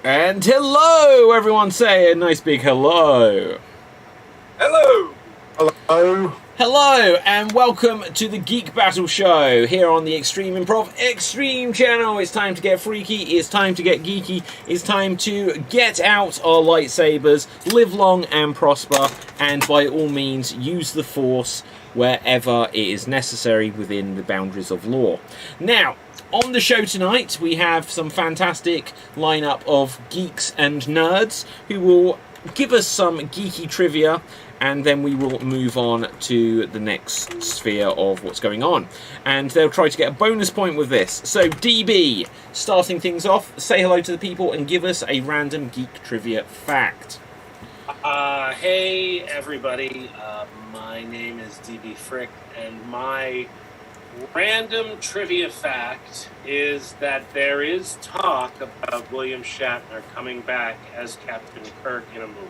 And hello, everyone. Say a nice big hello. Hello. Hello. Hello, and welcome to the Geek Battle Show here on the Xstreamed Improv Xstreamed channel. It's time to get freaky, it's time to get geeky, it's time to get out our lightsabers, live long and prosper, and by all means use the Force wherever it is necessary within the boundaries of law. Now, on the show tonight, we have some fantastic lineup of geeks and nerds who will give us some geeky trivia, and then we will move on to the next sphere of what's going on. And they'll try to get a bonus point with this. So, DB, starting things off, say hello to the people and give us a random geek trivia fact. Hey, everybody. My name is DB Frick, and my random trivia fact is that there is talk about William Shatner coming back as Captain Kirk in a movie.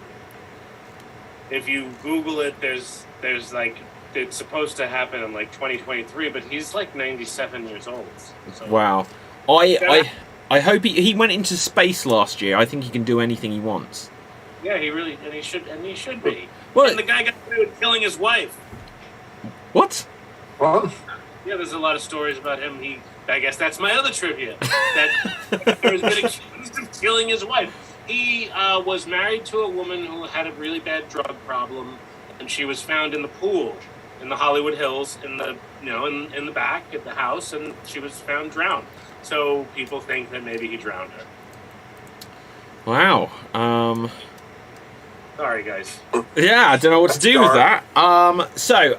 If you Google it, there's like, it's supposed to happen in like 2023, but he's like 97 years old. So. Wow. I hope he went into space last year. I think he can do anything he wants. Yeah, he should be. Well, and the guy got away with killing his wife. What? What? Yeah, there's a lot of stories about him. I guess that's my other trivia. That he was been accused of killing his wife. He was married to a woman who had a really bad drug problem, and she was found in the pool in the Hollywood Hills, in the in the back at the house, and she was found drowned. So people think that maybe he drowned her. Wow. Sorry, guys. Yeah, I don't know what to do with that. So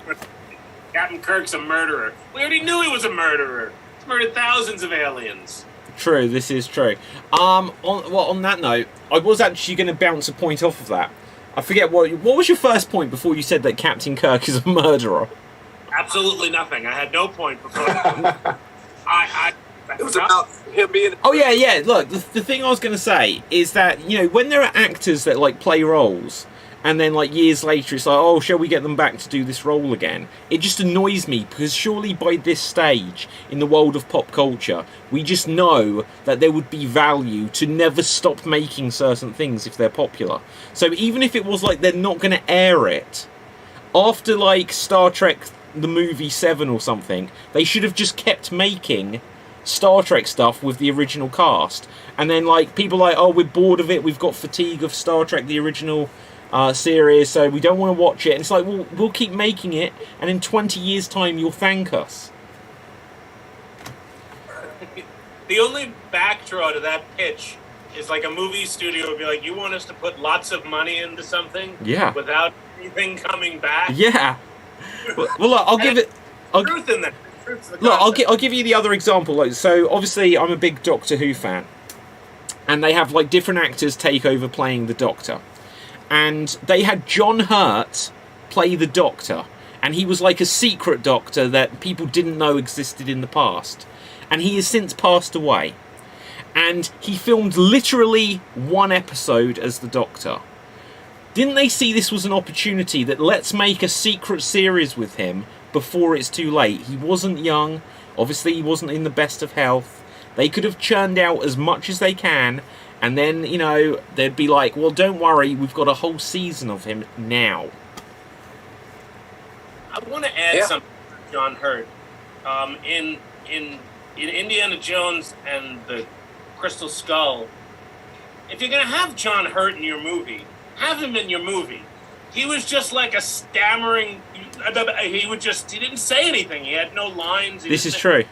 Captain Kirk's a murderer. We already knew he was a murderer. He's murdered thousands of aliens. True, this is true. On that note, I was actually going to bounce a point off of that. I forget what was your first point before you said that Captain Kirk is a murderer? Absolutely nothing. I had no point before. It was about him being. Oh yeah. Look, the thing I was going to say is that when there are actors that like play roles, and then like years later it's like, oh, shall we get them back to do this role again? It just annoys me because surely by this stage in the world of pop culture, we just know that there would be value to never stop making certain things if they're popular. So even if it was like they're not going to air it after like Star Trek the movie 7 or something, they should have just kept making Star Trek stuff with the original cast. And then like people like, oh, we're bored of it, we've got fatigue of Star Trek the original series, so we don't want to watch it. And it's like, well, we'll keep making it, and in 20 years' time, you'll thank us. The only backdraw to that pitch is like a movie studio would be like, you want us to put lots of money into something without anything coming back? Yeah. Well, look, I'll give it. Truth in that. Look, I'll give you the other example. Like, so obviously, I'm a big Doctor Who fan, and they have like different actors take over playing the Doctor. And they had John Hurt play the Doctor, and he was like a secret Doctor that people didn't know existed in the past, and he has since passed away. And he filmed literally one episode as the Doctor. Didn't they see this was an opportunity that let's make a secret series with him before it's too late? He wasn't young, obviously he wasn't in the best of health. They could have churned out as much as they can, and then, they'd be like, well, don't worry, we've got a whole season of him now. I want to add something to John Hurt. In Indiana Jones and the Crystal Skull, if you're going to have John Hurt in your movie, have him in your movie. He was just like a stammering... He didn't say anything. He had no lines. This is true.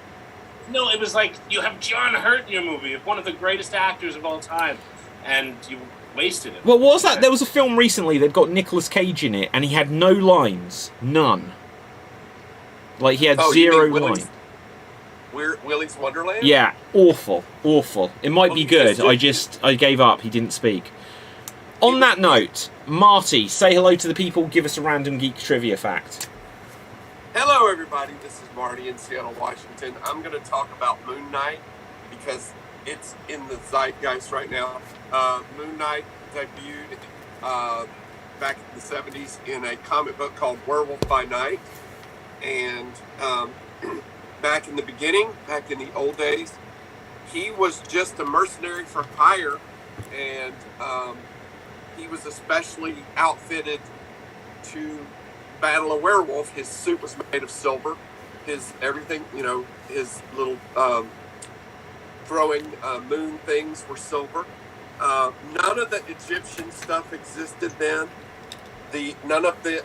No, it was like, you have John Hurt in your movie, one of the greatest actors of all time, and you wasted it. Well, what was that? There was a film recently that got Nicolas Cage in it, and he had no lines. None. Like, he had zero lines. Willy's Wonderland? Yeah, awful. It might be good, I gave up, he didn't speak. On that note, Marty, say hello to the people, give us a random geek trivia fact. Hello, everybody. This is Marty in Seattle, Washington. I'm going to talk about Moon Knight because it's in the zeitgeist right now. Moon Knight debuted back in the 70s in a comic book called Werewolf by Night. And back in the beginning, back in the old days, he was just a mercenary for hire and he was especially outfitted to battle a werewolf. His suit was made of silver. His everything, his little throwing moon things were silver. None of the Egyptian stuff existed then. None of the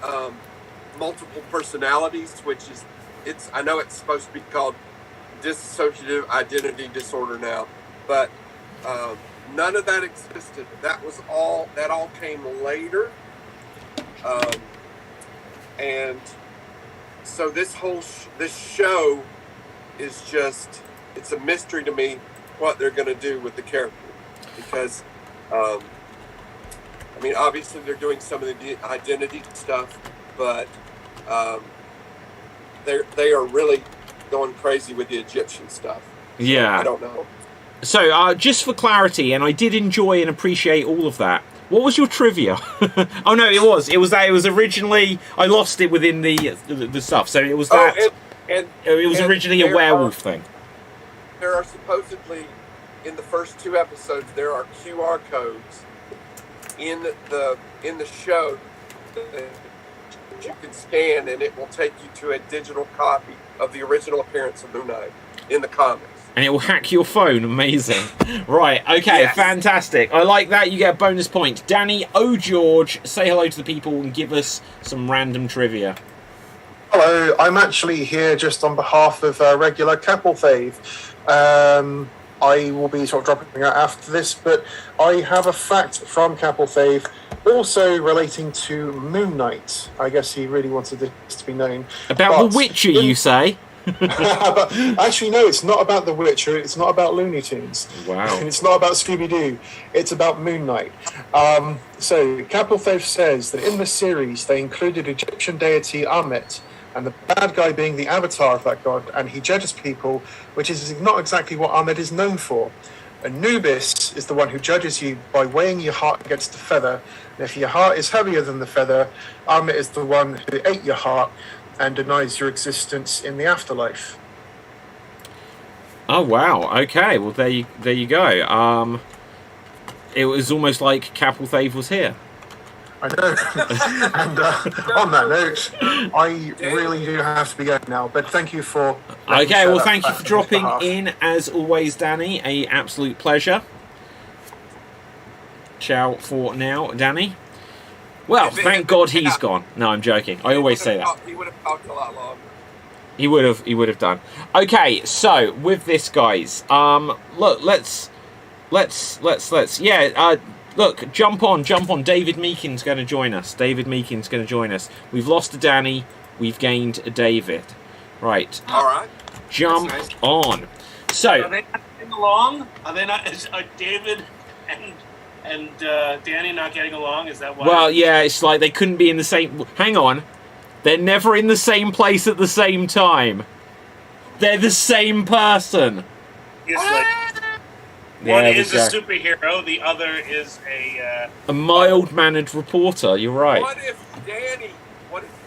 multiple personalities, I know it's supposed to be called dissociative identity disorder now, but none of that existed. That all came later. And so this show is just, it's a mystery to me what they're going to do with the character, because obviously they're doing some of the identity stuff, but they are really going crazy with the Egyptian stuff. Yeah. I don't know. So, just for clarity, and I did enjoy and appreciate all of that, what was your trivia? Oh no, it was originally, I lost it within the stuff, so it was that, it was originally a werewolf thing. There are supposedly, in the first 2 episodes, there are QR codes in the show that you can scan, and it will take you to a digital copy of the original appearance of Moon Knight in the comics. And it will hack your phone. Amazing. Right, okay, yes. Fantastic. I like that. You get a bonus point. Danny O'George, say hello to the people and give us some random trivia. Hello, I'm actually here just on behalf of regular Capel Fave. I will be sort of dropping out after this, but I have a fact from Capel Fave also relating to Moon Knight. I guess he really wanted this to be known. About The Witcher, you say? But actually, no, it's not about The Witcher. It's not about Looney Tunes. Wow. And it's not about Scooby-Doo. It's about Moon Knight. So Capel Fave says that in the series, they included Egyptian deity Amet, and the bad guy being the avatar of that god, and he judges people, which is not exactly what Ahmed is known for. Anubis is the one who judges you by weighing your heart against the feather, and if your heart is heavier than the feather, Ahmed is the one who ate your heart and denies your existence in the afterlife. Oh wow! Okay, well there you go. It was almost like Capel Fave was here. I know. And on that note, I really do have to be going now, but thank you for... Okay, well, thank you for dropping in, as always, Danny. An absolute pleasure. Ciao for now, Danny. Well, thank God he's gone. No, I'm joking. I always say that. He would have talked a lot longer. He would have done. Okay, so, with this, guys, look, let's, look, jump on. David Meakin's going to join us. We've lost a Danny. We've gained a David. Right. All right. Jump on. So. Are they not getting along? Are they not? Are David and Danny not getting along? Is that why? Well, yeah, it's like they couldn't be in the same... Hang on. They're never in the same place at the same time. They're the same person. It's like... One is a superhero, the other is a mild-mannered reporter, you're right. What if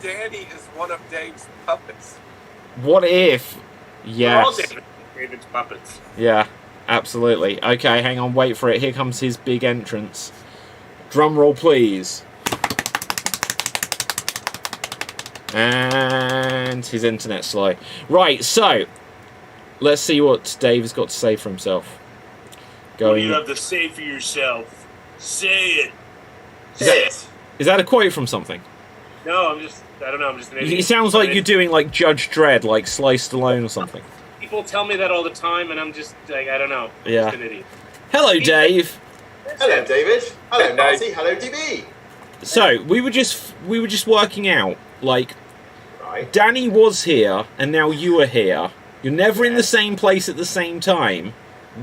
Danny is one of Dave's puppets? What if... Yes. All David's puppets. Yeah, absolutely. Okay, hang on, wait for it. Here comes his big entrance. Drum roll, please. And his internet's slow. Right, so, let's see what Dave has got to say for himself. What do you have to say for yourself? Say it. Is that a quote from something? No, I don't know, I'm just an idiot. It sounds like you're doing like Judge Dredd, like Sly Stallone or something. People tell me that all the time, and I'm just like, I don't know. I'm just an idiot. Hello, Dave. Hello, David. Hello, Marty. Hello, DB. So, we were just working out, like, right. Danny was here, and now you are here. You're never in the same place at the same time.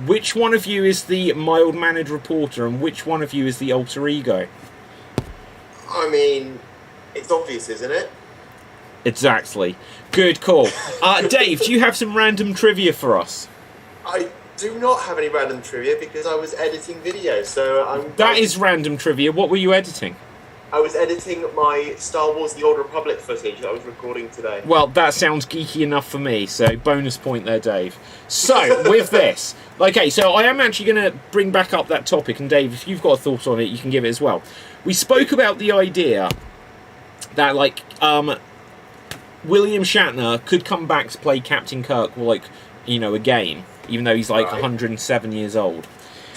Which one of you is the mild-mannered reporter, and which one of you is the alter ego? I mean, it's obvious, isn't it? Exactly. Good call. Dave, do you have some random trivia for us? I do not have any random trivia because I was editing video, so I'm... That is random trivia. What were you editing? I was editing my Star Wars The Old Republic footage that I was recording today. Well, that sounds geeky enough for me, so bonus point there, Dave. So, with this, okay, so I am actually going to bring back up that topic, and Dave, if you've got a thought on it, you can give it as well. We spoke about the idea that, like, William Shatner could come back to play Captain Kirk, like, you know, again, even though he's, like, 107 years old.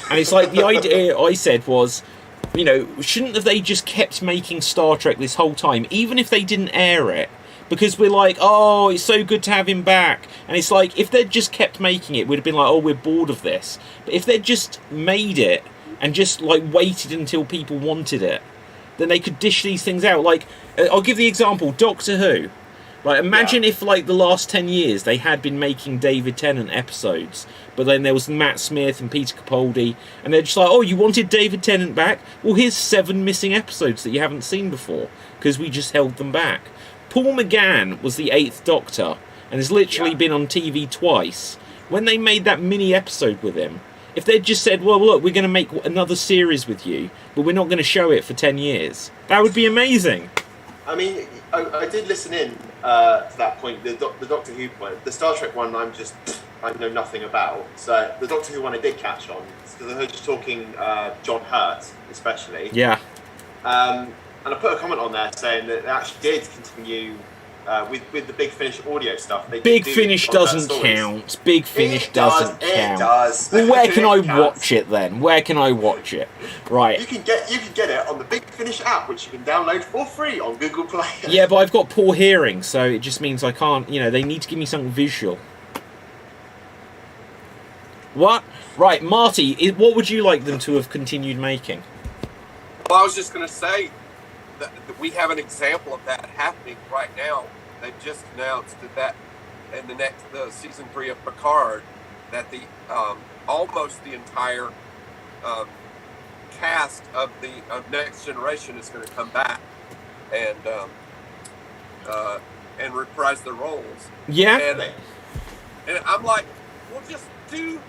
And it's like, the idea I said was, you know, shouldn't have they just kept making Star Trek this whole time, even if they didn't air it? Because we're like, oh, it's so good to have him back. And it's like, if they'd just kept making it, we'd have been like, oh, we're bored of this. But if they'd just made it and just, like, waited until people wanted it, then they could dish these things out. Like, I'll give the example, Doctor Who. Like, imagine if, like, the last 10 years they had been making David Tennant episodes, but then there was Matt Smith and Peter Capaldi, and they're just like, oh, you wanted David Tennant back? Well, here's 7 missing episodes that you haven't seen before, because we just held them back. Paul McGann was the 8th Doctor, and has literally been on TV twice. When they made that mini episode with him, if they'd just said, well, look, we're going to make another series with you, but we're not going to show it for 10 years, that would be amazing. I mean, I did listen in to that point, the Doctor Who point. The Star Trek one, I know nothing about. So the Doctor Who one I did catch on, because I heard you talking John Hurt, especially. Yeah. And I put a comment on there saying that they actually did continue with the Big Finish audio stuff. Big Finish doesn't count. Big Finish doesn't count. It does. Well, where can I watch it then? Where can I watch it? Right. You can get it on the Big Finish app, which you can download for free on Google Play. Yeah, but I've got poor hearing, so it just means I can't. You know, they need to give me something visual. What? Right, Marty. What would you like them to have continued making? Well, I was just going to say that we have an example of that happening right now. They've just announced that in the season 3 of Picard, that the almost the entire cast of Next Generation is going to come back and reprise their roles. Yeah. And I'm like, well, just do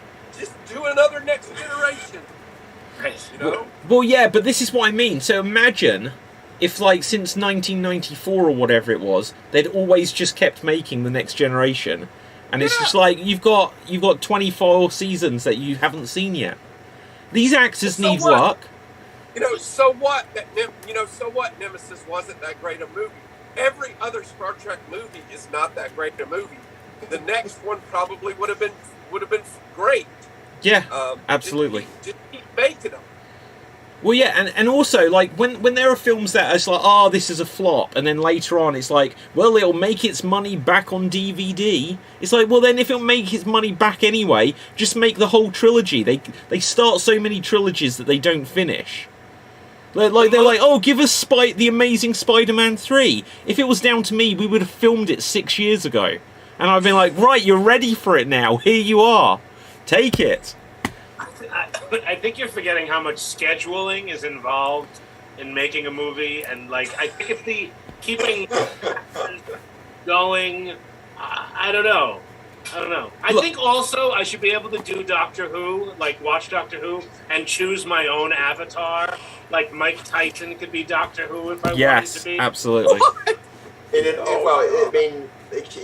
another Next Generation. Right. You know? Well, yeah, but this is what I mean. So imagine if, like, since 1994 or whatever it was, they'd always just kept making the Next Generation, and it's just like you've got 24 seasons that you haven't seen yet. These actors need work. You know, so what? So what? Nemesis wasn't that great a movie. Every other Star Trek movie is not that great a movie. The next one probably would have been great. Yeah, absolutely. Just keep making them. Well, yeah, and also, like, when there are films that are like, oh, this is a flop, and then later on it's like, well, it'll make its money back on DVD. It's like, well, then if it'll make its money back anyway, just make the whole trilogy. They start so many trilogies that they don't finish. They're like, oh, give us the Amazing Spider-Man 3. If it was down to me, we would have filmed it 6 years ago. And I've been like, right, you're ready for it now. Here you are. Take it. I think you're forgetting how much scheduling is involved in making a movie, and, like, I think if the keeping going, I don't know. I think also I should be able to do Doctor Who, like watch Doctor Who, and choose my own avatar. Like Mike Tyson could be Doctor Who if I wanted to be. Yes, absolutely.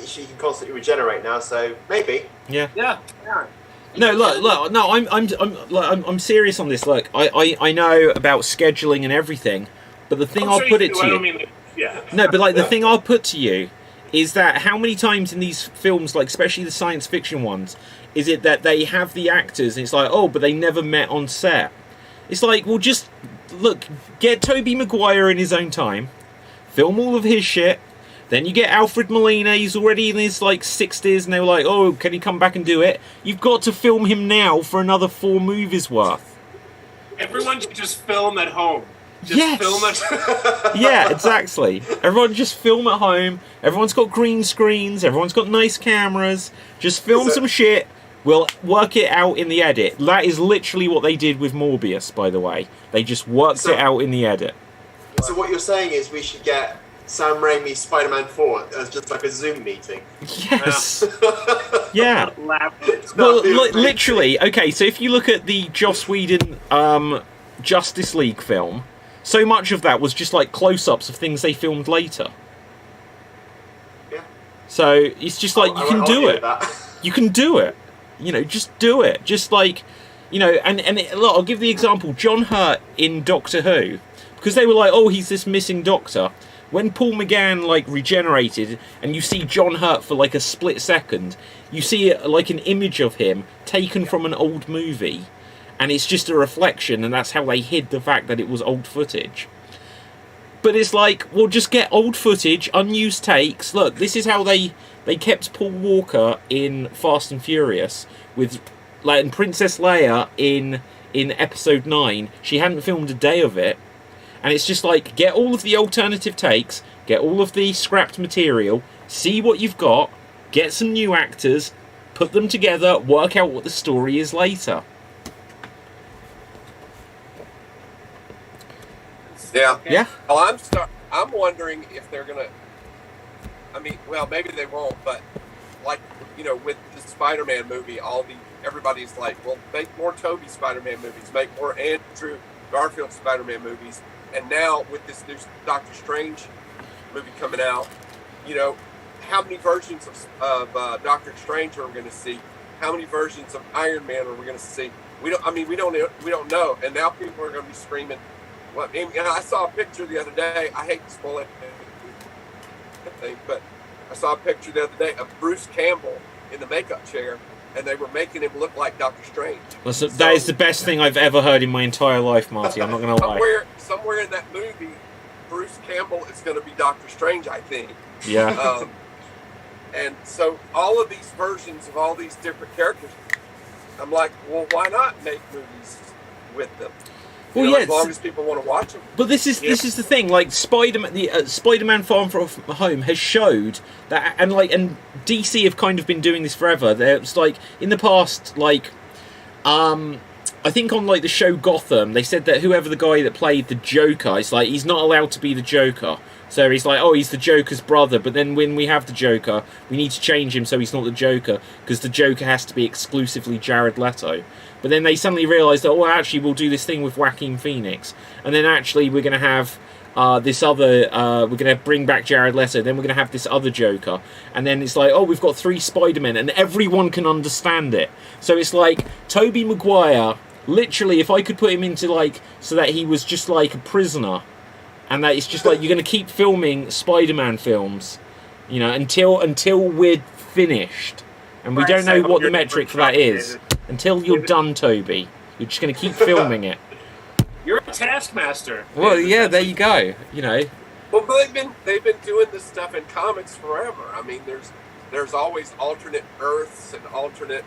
She can constantly regenerate now, so maybe. Yeah. No, look. No, I'm serious on this. Look, I know about scheduling and everything, but the thing I'll put it to you. No, but like the thing I'll put to you is that how many times in these films, like especially the science fiction ones, is it that they have the actors and it's like, oh, but they never met on set. It's like, well, just look, get Tobey Maguire in his own time, film all of his shit. Then you get Alfred Molina, he's already in his, like, 60s, and they were like, oh, can he come back and do it? You've got to film him now for another 4 movies worth. Everyone should just film at home. Film yeah, exactly. Everyone just film at home. Everyone's got green screens. Everyone's got nice cameras. Just film some shit. We'll work it out in the edit. That is literally what they did with Morbius, by the way. They just worked it out in the edit. So what you're saying is we should get Sam Raimi's Spider-Man 4 as just like a Zoom meeting. Yes. Yeah. Well, literally. Okay, so if you look at the Joss Whedon Justice League film, so much of that was just like close-ups of things they filmed later. Yeah. So it's just like you can do it. You can do it. You know, just do it. Just like, you know, look, I'll give the example. John Hurt in Doctor Who, because they were like, oh, he's this missing Doctor. When Paul McGann like regenerated, and you see John Hurt for like a split second, you see like an image of him taken from an old movie, and it's just a reflection, and that's how they hid the fact that it was old footage. But it's like, well, just get old footage, unused takes. Look, this is how they kept Paul Walker in Fast and Furious with, like, and Princess Leia in Episode 9. She hadn't filmed a day of it. And it's just like, get all of the alternative takes, get all of the scrapped material, see what you've got, get some new actors, put them together, work out what the story is later. Yeah. Yeah. Well, I'm wondering if they're gonna. I mean, well, maybe they won't, but like, you know, with the Spider-Man movie, everybody's like, well, make more Tobey Spider-Man movies, make more Andrew Garfield Spider-Man movies. And now with this new Doctor Strange movie coming out, you know, how many versions of Doctor Strange are we going to see? How many versions of Iron Man are we going to see? We don't know. And now people are going to be screaming. Well, and I saw a picture the other day. I hate to spoil it, but I saw a picture the other day of Bruce Campbell in the makeup chair, and they were making him look like Doctor Strange. Well, so that is the best thing I've ever heard in my entire life, Marty. I'm not going to lie. Somewhere in that movie, Bruce Campbell is going to be Doctor Strange, I think. Yeah. And so all of these versions of all these different characters, I'm like, well, why not make movies with them? Well, you know, yeah, as long as people want to watch them. But this is the thing. Like Spider-Man, the Spider-Man Far From Home has showed that, and DC have kind of been doing this forever. There's like in the past, like, I think on like the show Gotham, they said that whoever the guy that played the Joker, it's like he's not allowed to be the Joker. So he's like, oh, he's the Joker's brother. But then when we have the Joker, we need to change him so he's not the Joker, because the Joker has to be exclusively Jared Leto. But then they suddenly realised that, oh, actually, we'll do this thing with Joaquin Phoenix. And then actually we're going to have this other, we're going to bring back Jared Leto. Then we're going to have this other Joker. And then it's like, oh, we've got 3 Spider-Men. And everyone can understand it. So it's like, Tobey Maguire, literally, if I could put him into, like, so that he was just like a prisoner. And that it's just like, you're going to keep filming Spider-Man films, you know, until we're finished. And we don't know what the metric for that is. Until you're done, Toby. You're just going to keep filming it. You're a taskmaster. Well, yeah, there you go. You know. Well, they've been doing this stuff in comics forever. I mean, there's always alternate Earths and alternate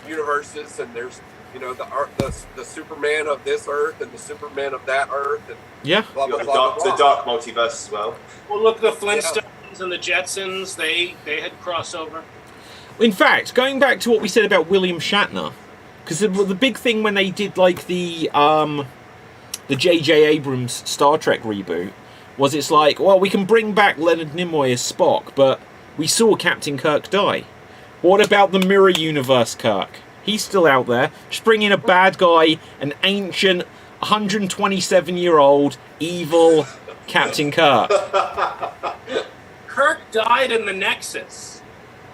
universes, and there's, you know, the Superman of this Earth and the Superman of that Earth, and yeah, blah, blah, blah, the dark multiverse as well. Well, look, the Flintstones and the Jetsons, they had crossover. In fact, going back to what we said about William Shatner, because the big thing when they did like the J.J. Abrams Star Trek reboot was, it's like, well, we can bring back Leonard Nimoy as Spock, but we saw Captain Kirk die. What about the Mirror Universe Kirk? He's still out there. Just bring in a bad guy, an ancient, 127-year-old, evil Captain Kirk. Kirk died in the Nexus.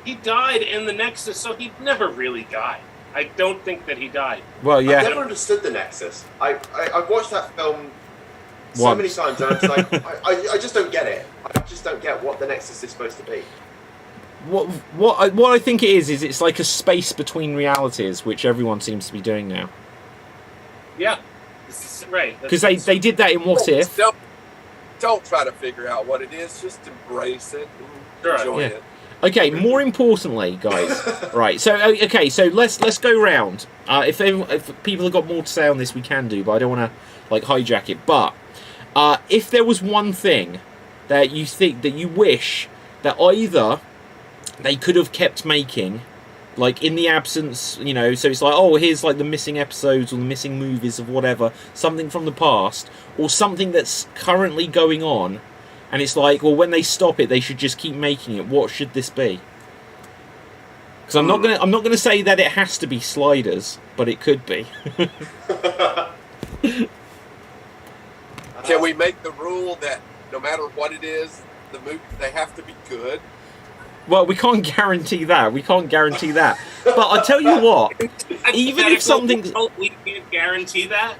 He died in the Nexus, so he never really died. I don't think that he died. Well, yeah. I've never understood the Nexus. I've watched that film so many times, and I'm just like, I just don't get it. I just don't get what the Nexus is supposed to be. What I think it is it's like a space between realities, which everyone seems to be doing now. Yeah, right. Because they did that in What If. Don't try to figure out what it is. Just embrace it and enjoy it. Okay, more importantly, guys, right, so let's go round. If people have got more to say on this, we can do, but I don't want to, like, hijack it. But if there was one thing that you think, that you wish that either they could have kept making, like, in the absence, you know, so it's like, oh, here's, like, the missing episodes or the missing movies of whatever, something from the past, or something that's currently going on, and it's like, well, when they stop it, they should just keep making it. What should this be? Because I'm not gonna say that it has to be Sliders, but it could be. Can we make the rule that no matter what it is, the movie they have to be good? Well, we can't guarantee that. But I tell you what, even if something, we can't guarantee that.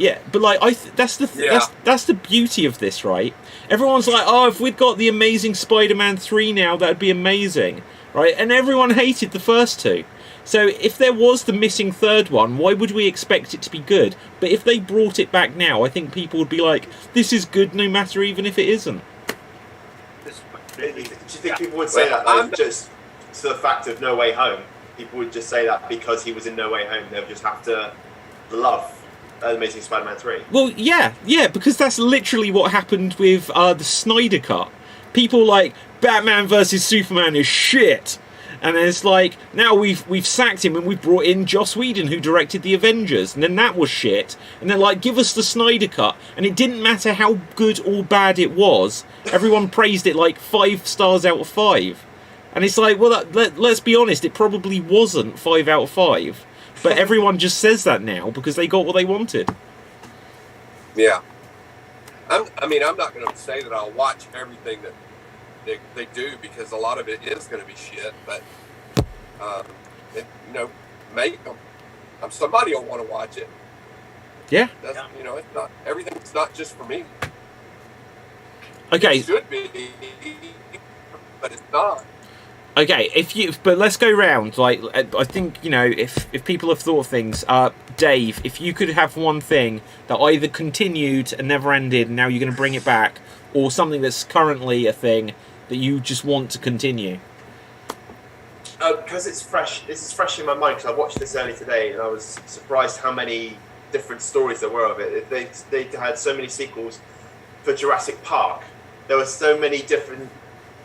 yeah, but like that's the beauty of this, right? Everyone's like, oh, if we'd got the amazing Spider-Man 3 now, that'd be amazing, right? And everyone hated the first two. So if there was the missing third one, why would we expect it to be good? But if they brought it back now, I think people would be like, this is good no matter even if it isn't. Do you think people would say that though, just to the fact of No Way Home? People would just say that because he was in No Way Home, they'll just have to love Amazing Spider-Man 3. Well, yeah, because that's literally what happened with the Snyder Cut. People like, Batman versus Superman is shit. And then it's like, now we've sacked him and we've brought in Joss Whedon, who directed The Avengers, and then that was shit. And they're like, give us the Snyder Cut. And it didn't matter how good or bad it was. Everyone praised it like 5 stars out of 5. And it's like, well, let's be honest, it probably wasn't 5 out of 5. But everyone just says that now because they got what they wanted. Yeah. I'm not going to say that I'll watch everything that they do, because a lot of it is going to be shit, but make them. Somebody will want to watch it. Yeah. It's not everything's not just for me. Okay. It should be, but it's not. Okay, but let's go round. Like, I think, if people have thought of things, Dave, if you could have one thing that either continued and never ended, and now you're going to bring it back, or something that's currently a thing that you just want to continue. Because it's fresh. This is fresh in my mind because I watched this early today, and I was surprised how many different stories there were of it. They had so many sequels for Jurassic Park. There were so many different.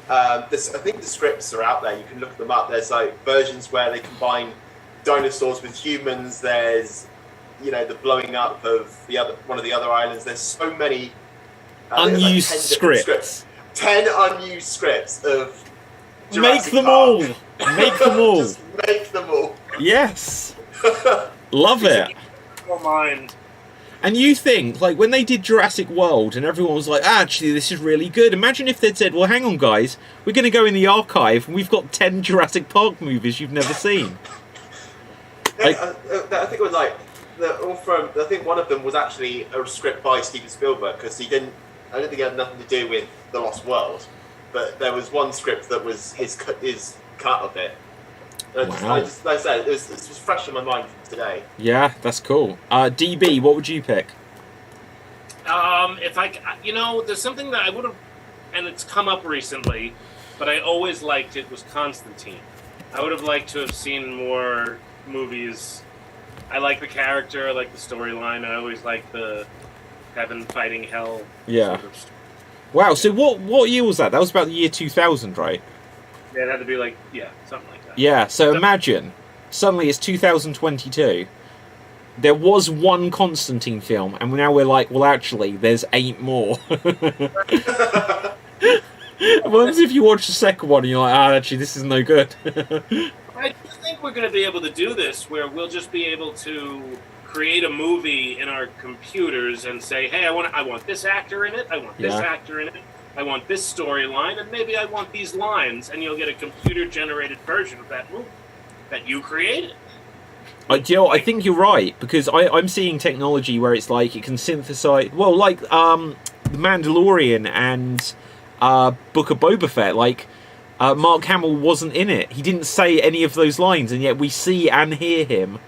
I think the scripts are out there. You can look them up. There's like versions where they combine dinosaurs with humans. There's, the blowing up of one of the other islands. There's so many unused scripts. 10 unused scripts of Jurassic Make them Park. all. Make them all. Just make them all. Yes. Love it. Your mind. And you think, like, when they did Jurassic World and everyone was like, actually, this is really good. Imagine if they'd said, well, hang on, guys, we're going to go in the archive and we've got 10 Jurassic Park movies you've never seen. I think it was like, I think one of them was actually a script by Steven Spielberg, because I don't think it had nothing to do with The Lost World, but there was one script that was his cut of it. Wow. Like I said, it was fresh in my mind today. Yeah, that's cool. DB, what would you pick? If there's something that I would have, and it's come up recently, but I always liked it, was Constantine. I would have liked to have seen more movies. I like the character, I like the storyline, I always like the heaven fighting hell. Yeah. Sort of. Wow, so what year was that? That was about the year 2000, right? Yeah, it had to be something like that. Yeah, so imagine, suddenly it's 2022. There was one Constantine film, and now we're like, well, actually, there's 8 more. What if you watch the second one and you're like, actually, this is no good? I think we're going to be able to do this, where we'll just be able to create a movie in our computers and say, hey, I want this actor in it, I want this actor in it, I want this storyline, and maybe I want these lines, and you'll get a computer-generated version of that movie that you created. I think you're right, because I'm seeing technology where it's like it can synthesize, well, like The Mandalorian and Book of Boba Fett, like Mark Hamill wasn't in it. He didn't say any of those lines, and yet we see and hear him.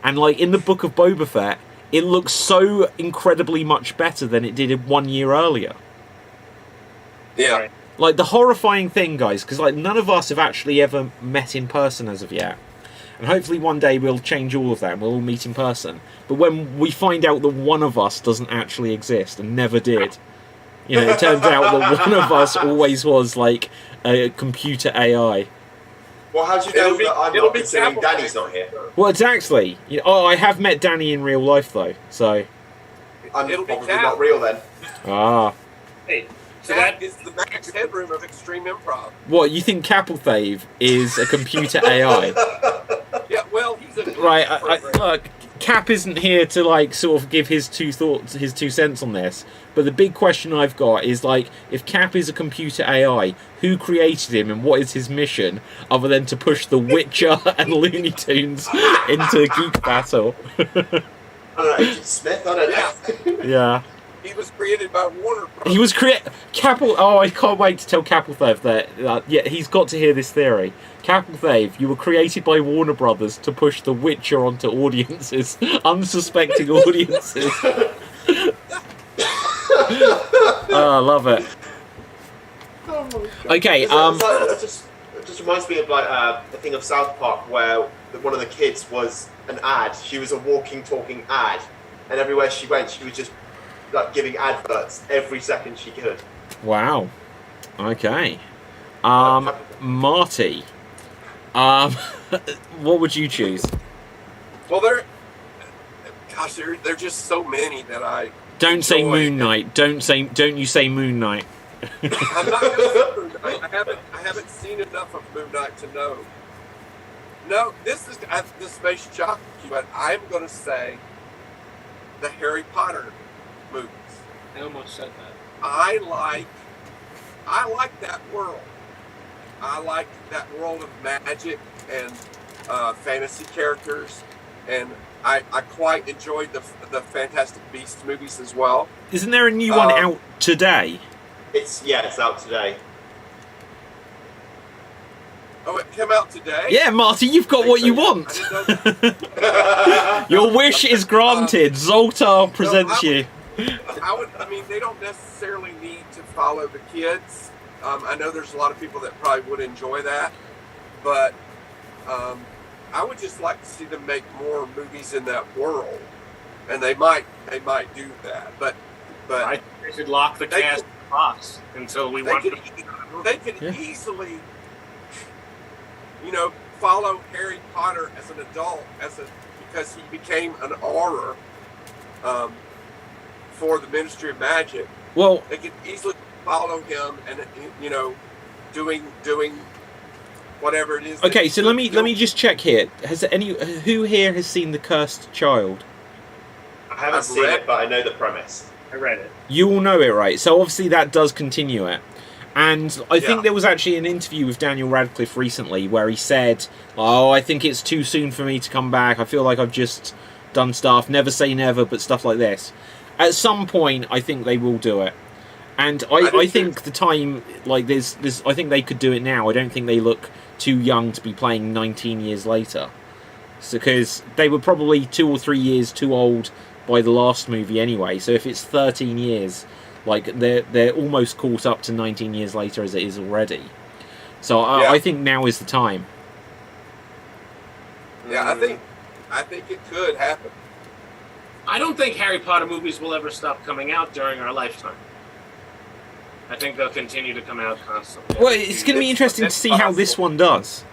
And like in the Book of Boba Fett, it looks so incredibly much better than it did 1 year earlier. Yeah. Right. Like the horrifying thing, guys, because like none of us have actually ever met in person as of yet. And hopefully one day we'll change all of that and we'll all meet in person. But when we find out that one of us doesn't actually exist and never did, it turns out that one of us always was like a computer AI. Well, how do you know that I'm not, considering Danny's not here? Well, exactly. I have met Danny in real life, though, so... I'm probably not real, then. Ah. Hey, so that is the Max Headroom of Extreme Improv. What, you think Capelthave is a computer AI? Yeah, well, he's a... Right, look, Cap isn't here to like sort of give his 2 cents on this. But the big question I've got is like, if Cap is a computer AI, who created him and what is his mission, other than to push The Witcher and Looney Tunes into a geek battle? I don't know, Agent Smith. I don't know. Yeah. He was created by Warner Bros. He was Capel. Oh, I can't wait to tell Capelthave that. Yeah, he's got to hear this theory. Capelthave, you were created by Warner Brothers to push The Witcher onto audiences, unsuspecting audiences. Oh, I love it. Okay. It just reminds me of like a thing of South Park where one of the kids was an ad. She was a walking, talking ad, and everywhere she went, she was just like giving adverts every second she could. Wow. Okay. Marty. What would you choose? Well, there are just so many that I Don't say enjoy. Moon Knight. Don't you say Moon Knight. I'm not going to say Moon Knight. I haven't seen enough of Moon Knight to know. No, this may shock you, but I'm going to say the Harry Potter movies. I almost said that. I like that world. I like that world of magic and fantasy characters, and I quite enjoyed the Fantastic Beasts movies as well. Isn't there a new one out today? It's out today. Oh, it came out today? Yeah, Marty, you've got what you want. I didn't know. Your wish is granted. Zoltar presents you. I mean, they don't necessarily need to follow the kids. I know there's a lot of people that probably would enjoy that, but I would just like to see them make more movies in that world, and they might do that. But I think they should lock the cast in the box until we want them. They could easily, follow Harry Potter as an adult, because he became an auror for the Ministry of Magic. Well, They could easily follow him and doing whatever it is. okay, so let me just check here. Who here has seen The Cursed Child? I haven't seen it, but I know the premise. I read it. You all know it, right? So obviously that does continue it. And I think there was actually an interview with Daniel Radcliffe recently where he said, "Oh, I think it's too soon for me to come back. I feel like I've just done stuff. Never say never, but stuff like this." At some point, I think they will do it. And I think the time, like, there's, I think they could do it now. I don't think they look too young to be playing 19 years later. So, because they were probably 2 or 3 years too old by the last movie anyway. So if it's 13 years, like, they're almost caught up to 19 years later as it is already. So I think now is the time. Yeah, I think it could happen. I don't think Harry Potter movies will ever stop coming out during our lifetime. I think they'll continue to come out constantly. Well, it's going to be interesting to see how this one does.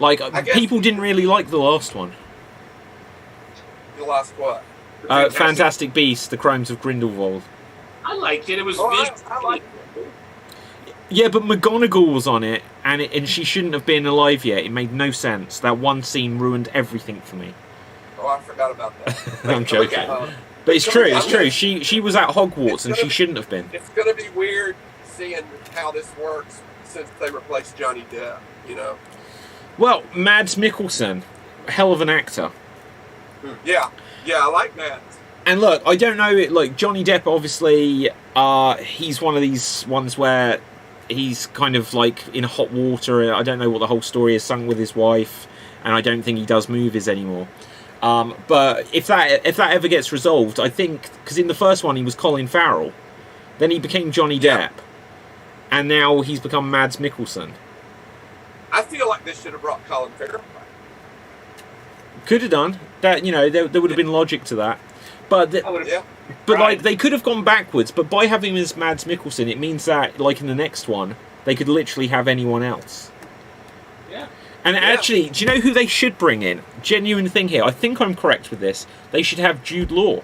Like, people didn't really like the last one. The last what? Fantastic Beasts: The Crimes of Grindelwald. I liked it. It was I like it. Yeah, but McGonagall was on it, and she shouldn't have been alive yet. It made no sense. That one scene ruined everything for me. Oh, I forgot about that. I'm joking. But it's true, it's true. She was at Hogwarts and she shouldn't have been. It's going to be weird seeing how this works since they replaced Johnny Depp, Well, Mads Mikkelsen, hell of an actor. Yeah, I like that. And look, I don't know, like, Johnny Depp, obviously, he's one of these ones where he's kind of, like, in hot water. I don't know what the whole story is, sung with his wife, and I don't think he does movies anymore. But if that ever gets resolved, I think, because in the first one he was Colin Farrell, then he became Johnny Depp, and now he's become Mads Mikkelsen. I feel like they should have brought Colin Farrell back. Could have done that, there would have been logic to that. But like, they could have gone backwards. But by having him as Mads Mikkelsen, it means that, like, in the next one, they could literally have anyone else. Yeah. And actually, do you know who they should bring in? Genuine thing here. I think I'm correct with this. They should have Jude Law.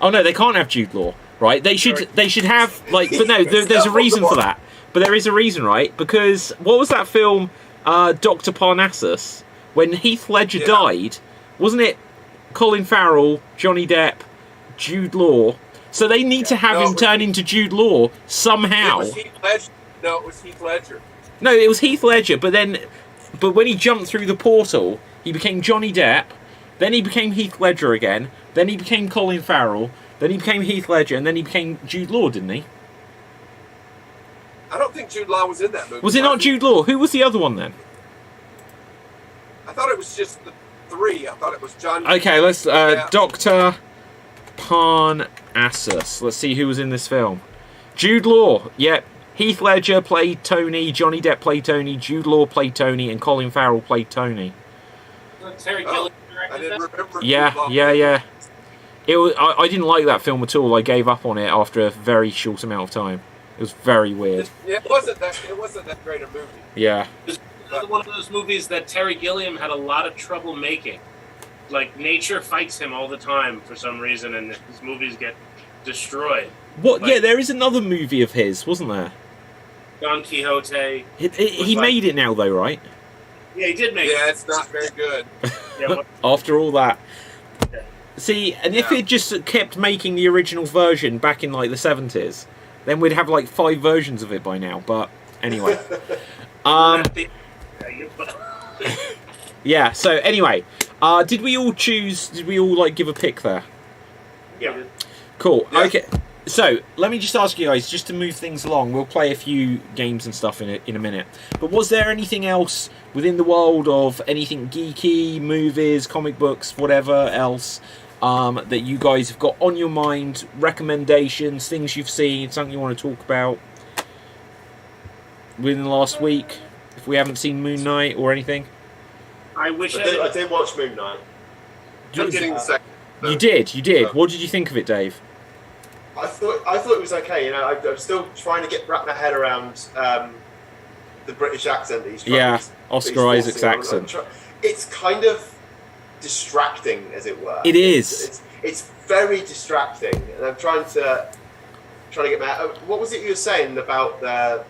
Oh no, they can't have Jude Law, right? They should have, like, but no, there's a reason for that. But there is a reason, right? Because what was that film, Dr. Parnassus? When Heath Ledger died, wasn't it Colin Farrell, Johnny Depp, Jude Law. So they need to have him turn into Jude Law somehow. It was Heath Ledger. No, it was Heath Ledger. No, it was Heath Ledger, but when he jumped through the portal, he became Johnny Depp, then he became Heath Ledger again, then he became Colin Farrell, then he became Heath Ledger, and then he became Jude Law, didn't he? I don't think Jude Law was in that movie. Was it not Jude Law? Who was the other one then? I thought it was just the three. I thought it was John. Okay, let's Dr. Parnassus. Let's see who was in this film. Jude Law. Yep. Heath Ledger played Tony. Johnny Depp played Tony. Jude Law played Tony, and Colin Farrell played Tony. Terry Gilliam I didn't remember. Yeah. It was. I didn't like that film at all. I gave up on it after a very short amount of time. It was very weird. It wasn't that great a movie. Yeah. It was one of those movies that Terry Gilliam had a lot of trouble making. Like, nature fights him all the time for some reason, and his movies get destroyed. What? Like, Yeah, there is another movie of his, wasn't there? Don Quixote. He made it now, though, right? Yeah, he did make it. Yeah, it's not very good. Yeah, After all that. Yeah. See, and if it just kept making the original version back in, like, the 70s, then we'd have, like, 5 versions of it by now. But, anyway. Yeah, so, anyway. Did we all, like, give a pick there? Yeah. Cool. Yeah. Okay. So, let me just ask you guys, just to move things along, we'll play a few games and stuff in a minute. But was there anything else within the world of anything geeky, movies, comic books, whatever else, that you guys have got on your mind, recommendations, things you've seen, something you want to talk about within the last week, if we haven't seen Moon Knight or anything? I wish I did watch Moon Knight. I've seen the second. You did. What did you think of it, Dave? I thought it was okay. You know, I'm still trying to wrap my head around the British accent that he's trying. Yeah, he's Oscar Isaac's forcing. accent. It's kind of distracting, as it were. It is. It's very distracting, and I'm trying to get my head. What was it you were saying about the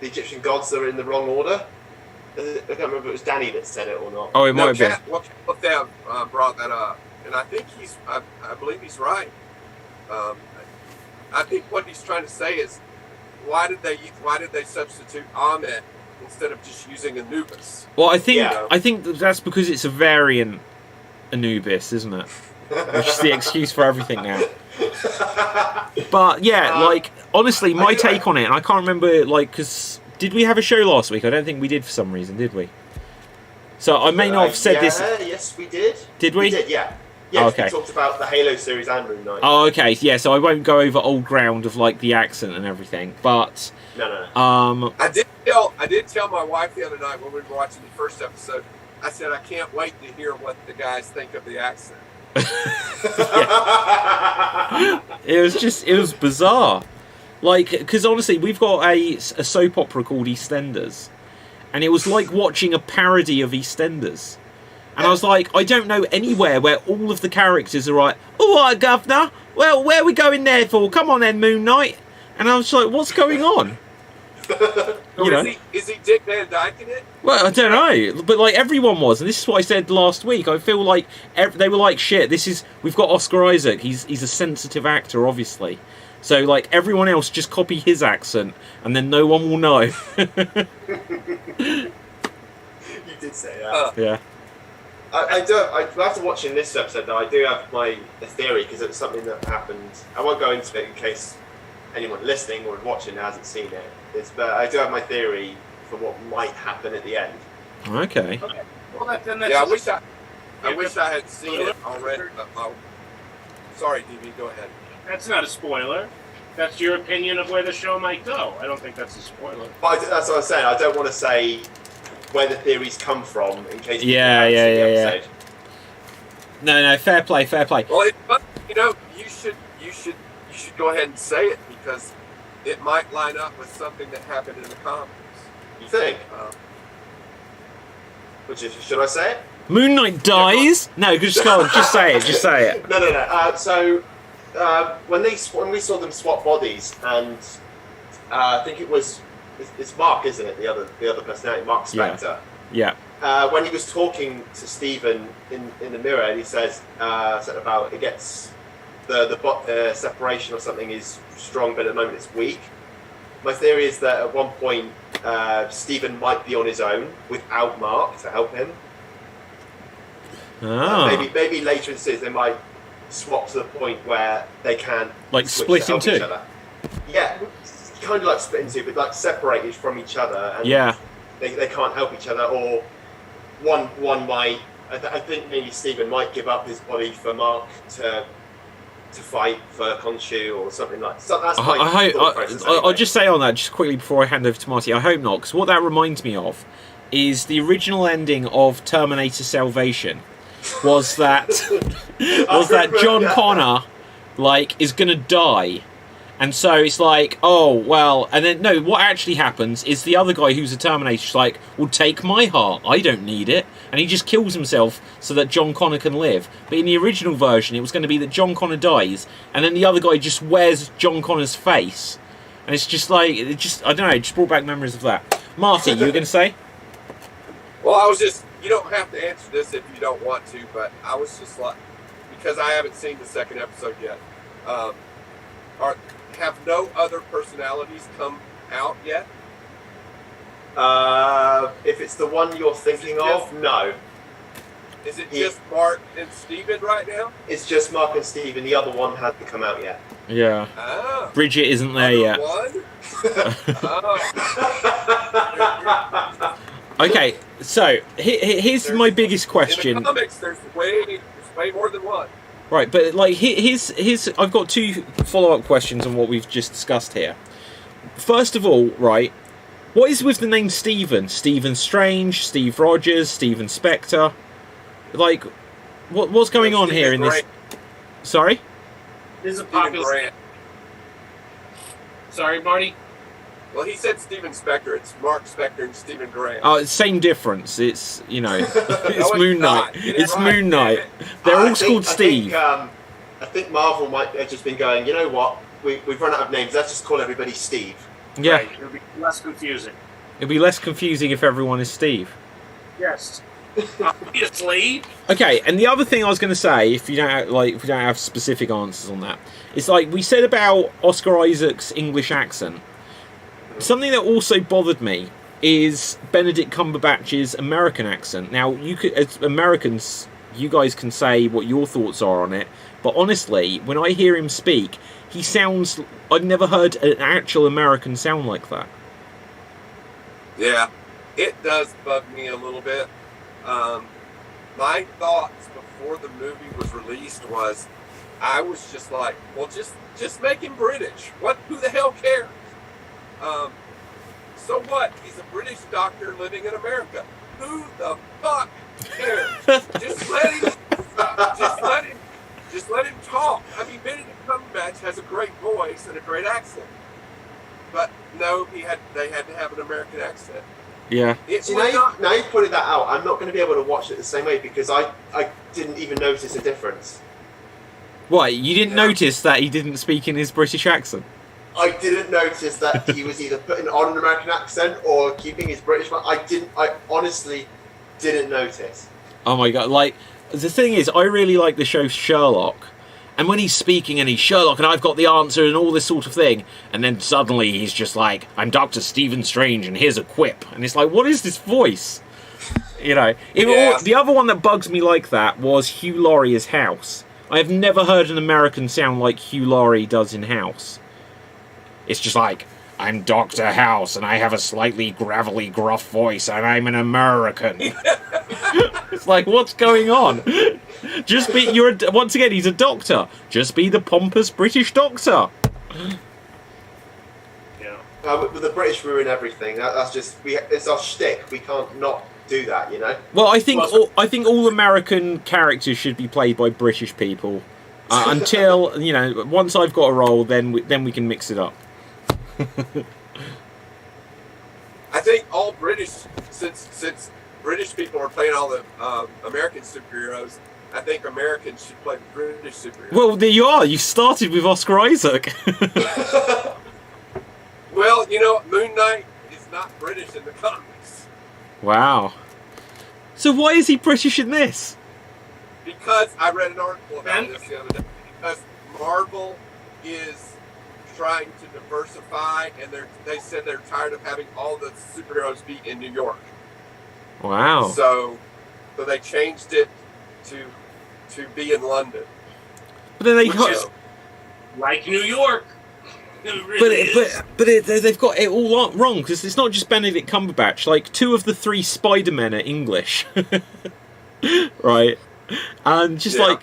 Egyptian gods that are in the wrong order? I can't remember if it was Danny that said it or not. Oh, it might have been. What they brought that up, and I think I believe he's right. I think what he's trying to say is, why did they substitute Ahmed instead of just using Anubis? Well, I think that's because it's a variant Anubis, isn't it? Which is the excuse for everything now. But yeah, like honestly, my take on it, and I can't remember, like, because did we have a show last week? I don't think we did for some reason, did we? So I may not have said this. Yes, we did. Did we? We did, yeah. Yes, okay. We talked about the Halo series and Moon Knight. Oh, okay. Yeah, so I won't go over old ground of like the accent and everything, but no. I did tell my wife the other night when we were watching the first episode. I said I can't wait to hear what the guys think of the accent. It was bizarre. Like, because honestly, we've got a soap opera called EastEnders, and it was like watching a parody of EastEnders. And I was like, I don't know anywhere where all of the characters are like, all right, governor, well, where are we going there for? Come on then, Moon Knight. And I was like, what's going on? You know? Is he Dick Van Dyke in it? Well, I don't know, but like everyone was, and this is what I said last week. I feel like they were like, shit. We've got Oscar Isaac. He's a sensitive actor, obviously. So like everyone else, just copy his accent, and then no one will know. You did say that. Yeah. After watching this episode, though, I do have my theory, because it's something that happened. I won't go into it in case anyone listening or watching hasn't seen it. But I do have my theory for what might happen at the end. Okay. Well, that's yeah, I wish I had seen it already. Sorry, DB, go ahead. That's not a spoiler. That's your opinion of where the show might go. I don't think that's a spoiler. But that's what I'm saying. I don't want to say where the theories come from in case people Yeah. haven't seen the episode. No, fair play. Well, you should go ahead and say it, because it might line up with something that happened in the comics. You think? Should I say it? Moon Knight dies? No, just go on. Just say it. No. So when we saw them swap bodies, and I think it's Mark, isn't it? The other personality, Mark Spector. Yeah. when he was talking to Stephen in the mirror, he says something about it gets the separation or something is strong, but at the moment it's weak. My theory is that at one point Stephen might be on his own without Mark to help him. Maybe later in the series they might swap to the point where they can split in two. Each other. Yeah, kind of like split in two, but like separated from each other. And they can't help each other, or one might. I think maybe Stephen might give up his body for Mark to fight for Khonshu or something like that. So that's I'll just say on that just quickly before I hand over to Marty. I hope not, because what that reminds me of is the original ending of Terminator Salvation. Was that John Connor is gonna die, and so it's like, oh well, and then no, what actually happens is the other guy who's a Terminator's like, well, take my heart, I don't need it, and he just kills himself so that John Connor can live. But in the original version, it was going to be that John Connor dies, and then the other guy just wears John Connor's face, and it's just like, I don't know, it just brought back memories of that. Marty, you were going to say? Well, I was just. You don't have to answer this if you don't want to, but I was just like, because I haven't seen the second episode yet. Have no other personalities come out yet? If it's the one you're thinking of, no. Is it just Mark and Steven right now? It's just Mark and Steven. The other one hasn't come out yet. Yeah. Bridget isn't there yet. One? Okay, so here's my biggest question. In the comics, there's way more than one. Right, but here's I've got two follow-up questions on what we've just discussed here. First of all, right, what is with the name Stephen? Stephen Strange, Steve Rogers, Stephen Spector? What's going on here in this? Sorry? This is a popular. Sorry, Marty. Well, he said Stephen Spector. It's Mark Spector and Stephen Grant. Oh, same difference. It's it's Moon Knight. It's right. Moon Knight. They're all called Steve. I think Marvel might have just been going, you know what? We've run out of names. Let's just call everybody Steve. Yeah. Right. It'll be less confusing. It'll be less confusing if everyone is Steve. Yes. Obviously. Okay, and the other thing I was going to say, if we don't have specific answers on that, is we said about Oscar Isaac's English accent. Something that also bothered me is Benedict Cumberbatch's American accent. Now, as Americans, you guys can say what your thoughts are on it, but honestly, when I hear him speak, he sounds... I've never heard an actual American sound like that. Yeah, it does bug me a little bit. My thoughts before the movie was released was, I was just like, well, just make him British. Who the hell cares? So what? He's a British doctor living in America. Who the fuck cares? just let him talk. I mean, Benedict Cumberbatch has a great voice and a great accent, but no, they had to have an American accent. Yeah. See, now you pointed that out, I'm not going to be able to watch it the same way because I didn't even notice a difference. What? You didn't notice that he didn't speak in his British accent? I didn't notice that he was either putting on an American accent or keeping his British one. I honestly didn't notice. Oh my god, the thing is, I really like the show Sherlock, and when he's speaking and he's Sherlock and I've got the answer and all this sort of thing, and then suddenly he's just like, I'm Dr. Stephen Strange and here's a quip, and it's like, what is this voice? The other one that bugs me like that was Hugh Laurie as House. I have never heard an American sound like Hugh Laurie does in House. It's just like, I'm Dr. House, and I have a slightly gravelly, gruff voice, and I'm an American. It's like, what's going on? Just be, once again, he's a doctor. Just be the pompous British doctor. Yeah. But the British ruin everything. That's just, it's our shtick. We can't not do that, you know? Well, I think all American characters should be played by British people. Until, once I've got a role, then we can mix it up. I think all British, since British people are playing all the American superheroes, I think Americans should play British superheroes. Well, there you are. You started with Oscar Isaac. Well, Moon Knight is not British in the comics. Wow. So why is he British in this? Because I read an article about this the other day. Because Marvel is trying to diversify, and they said they're tired of having all the superheroes be in New York. Wow. So they changed it to be in London. But then they Which got. is like New York. It really is. They've got it all wrong, because it's not just Benedict Cumberbatch. Like, 2 of the 3 Spider-Men are English. Right? And just like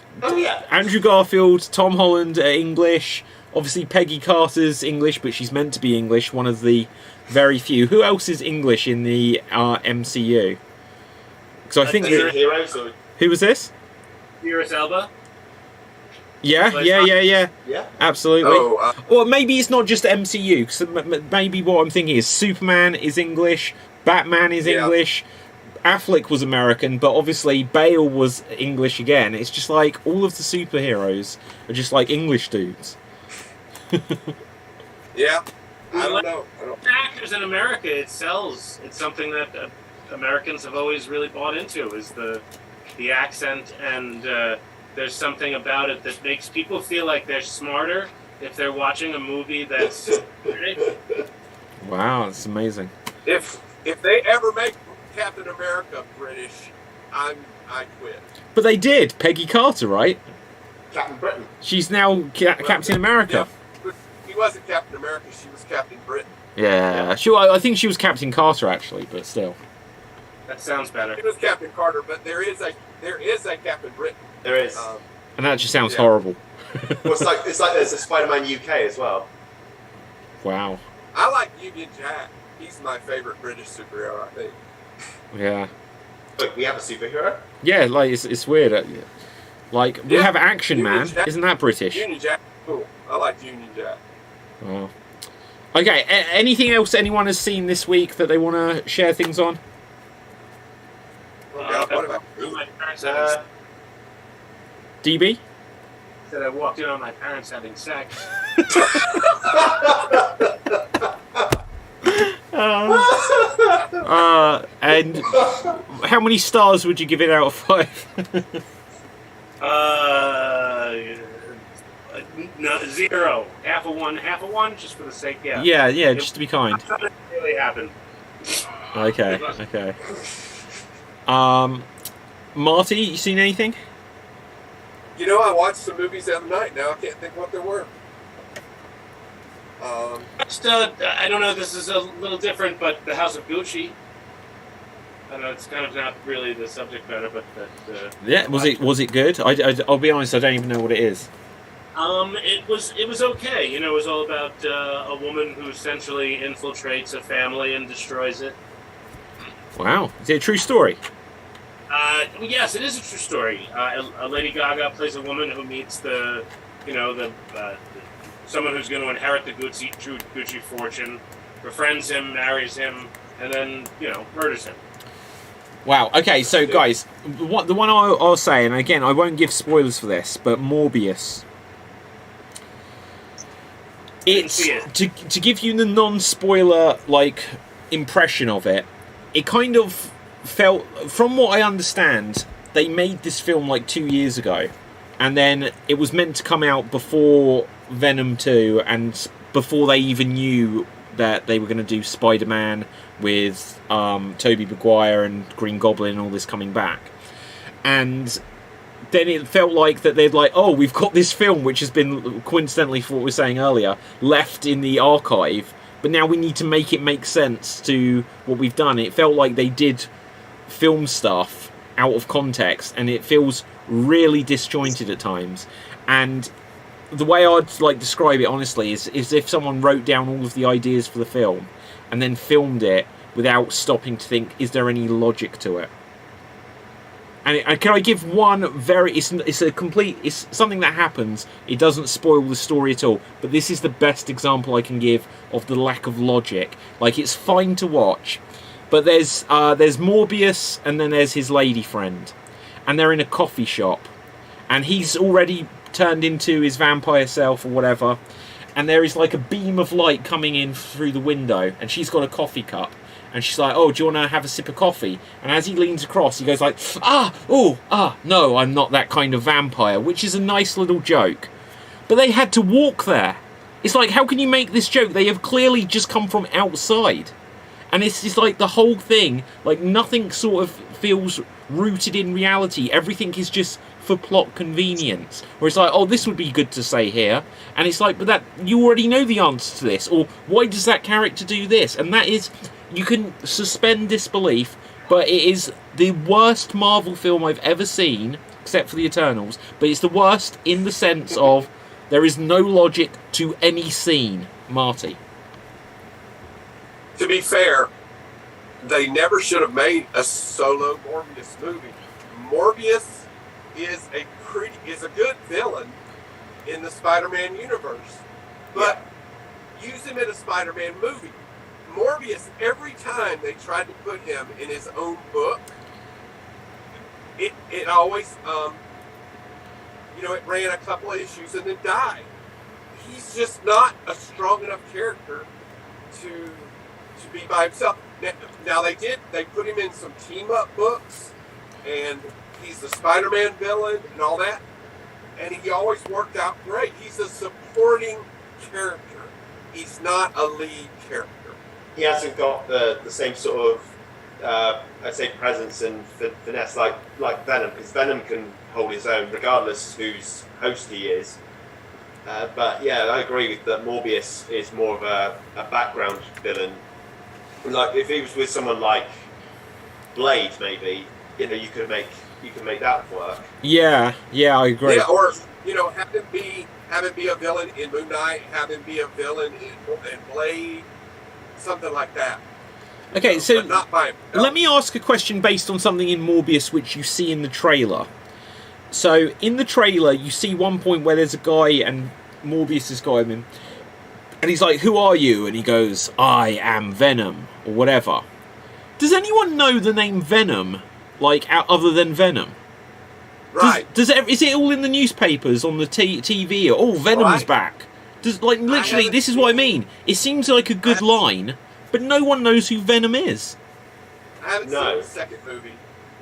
Andrew Garfield, Tom Holland are English. Obviously Peggy Carter's English, but she's meant to be English, one of the very few. Who else is English in the MCU? Because I think... Heroes or... Who was this? Idris Elba. Yeah. Absolutely. Oh, Or maybe it's not just MCU, because maybe what I'm thinking is Superman is English, Batman is English, Affleck was American, but obviously Bale was English again. It's just like all of the superheroes are just like English dudes. yeah. I don't know. Actors in America, it sells. It's something that Americans have always really bought into, is the accent, and there's something about it that makes people feel like they're smarter if they're watching a movie that's... Wow, that's amazing. If they ever make Captain America British, I quit. But they did. Peggy Carter, right? Captain Britain. She's now Captain America. Yeah, he wasn't Captain America. She was Captain Britain. Yeah. I think she was Captain Carter, actually, but still. That sounds better. She was Captain Carter, but there is a Captain Britain. There is. And that just sounds horrible. Well, it's like there's a Spider-Man UK as well. Wow. I like Union Jack. He's my favorite British superhero, I think. Yeah. Look, we have a superhero. Yeah, like it's weird. Like we have Action Man. Jack. Isn't that British? Union Jack, cool. I like Union Jack. Wow. Okay. Anything else anyone has seen this week that they want to share things on? What about My parents having DB? said I walked in on my parents having sex. And how many stars would you give it out of 5? No, 0. Half a one, just for the sake. Yeah. Yeah, just to be kind. Something really happened. Okay. Marty, you seen anything? You know, I watched some movies the other night. Now I can't think what they were. I don't know. This is a little different, but the House of Gucci. I know it's kind of not really the subject matter, but Yeah, was it good? I'll be honest, I don't even know what it is. It was okay. You know, it was all about a woman who essentially infiltrates a family and destroys it. Wow, is it a true story? Yes, it is a true story. A Lady Gaga plays a woman who meets someone who's going to inherit the Gucci fortune, befriends him, marries him, and then murders him. Wow. Okay, so guys, the one I'll say, and again, I won't give spoilers for this, but Morbius. It's to give you the non-spoiler impression of it. It kind of felt, from what I understand, they made this film 2 years ago, and then it was meant to come out before Venom 2, and before they even knew that they were going to do Spider-Man with Tobey Maguire and Green Goblin and all this coming back. And then it felt like that they'd we've got this film which has been, coincidentally for what we were saying earlier, left in the archive, but now we need to make it make sense to what we've done. It felt like they did film stuff out of context, and it feels really disjointed at times. And the way I'd describe it honestly is if someone wrote down all of the ideas for the film and then filmed it without stopping to think, is there any logic to it? And can I give one it's something that happens, it doesn't spoil the story at all, but this is the best example I can give of the lack of logic. It's fine to watch, but there's Morbius, and then there's his lady friend, and they're in a coffee shop, and he's already turned into his vampire self or whatever, and there is a beam of light coming in through the window, and she's got a coffee cup, And she's like, oh, do you want to have a sip of coffee? And as he leans across, he goes like, no, I'm not that kind of vampire, which is a nice little joke. But they had to walk there. It's like, how can you make this joke? They have clearly just come from outside. And it's just like the whole thing, like nothing sort of feels rooted in reality. Everything is just for plot convenience. Where it's like, oh, this would be good to say here. And it's like, but that you already know the answer to this. Or why does that character do this? And that is, you can suspend disbelief, but it is the worst Marvel film I've ever seen, except for the Eternals. But it's the worst in the sense of there is no logic to any scene. Marty. To be fair, they never should have made a solo Morbius movie. Morbius is a good villain in the Spider-Man universe, but use him in a Spider-Man movie. Morbius, every time they tried to put him in his own book, it always it ran a couple of issues and then died. He's just not a strong enough character to be by himself. Now they put him in some team up books, and he's the Spider-Man villain and all that, and he always worked out great. He's a supporting character. He's not a lead character. He hasn't got the same sort of I'd say presence and finesse like Venom, because Venom can hold his own regardless whose host he is. But yeah, I agree with that. Morbius is more of a background villain. Like if he was with someone like Blade, maybe you could make that work. Yeah, I agree. Yeah, or have him be a villain in Moon Knight, have him be a villain in Blade, something like that. Okay, so not by himself. Let me ask a question based on something in Morbius which you see in the trailer. So in the trailer, you see one point where there's a guy and Morbius is guiding him, and he's like, "Who are you?" And he goes, "I am Venom," or whatever. Does anyone know the name Venom, like other than Venom? Right. Is it all in the newspapers, on the TV? Or, oh, Venom's back. Literally, this is what I mean. It seems like a good line, but no one knows who Venom is. I haven't seen the second movie.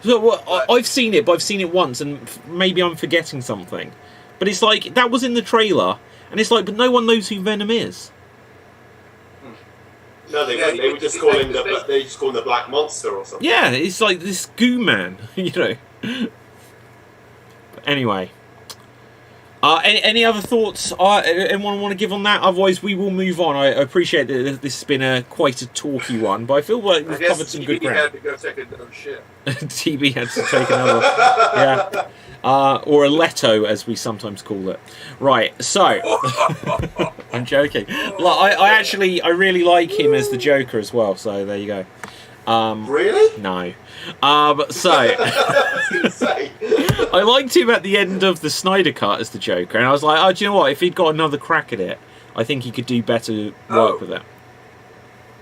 So I've seen it, but I've seen it once, and maybe I'm forgetting something. But it's like, that was in the trailer, and it's like, but no one knows who Venom is. No, they were just calling the Black Monster or something. Yeah, it's like this goo man, But anyway. Any other thoughts anyone want to give on that? Otherwise, we will move on. I appreciate that this has been quite a talky one, but I feel like we've covered some good ground. had to go take another shit. TB had to take another, yeah. Or a Leto, as we sometimes call it. Right, so... I'm joking. I really like him as the Joker as well, so there you go. Really? No. I liked him at the end of the Snyder Cut as the Joker, and I was like, oh, do you know what? If he'd got another crack at it, I think he could do better work with it.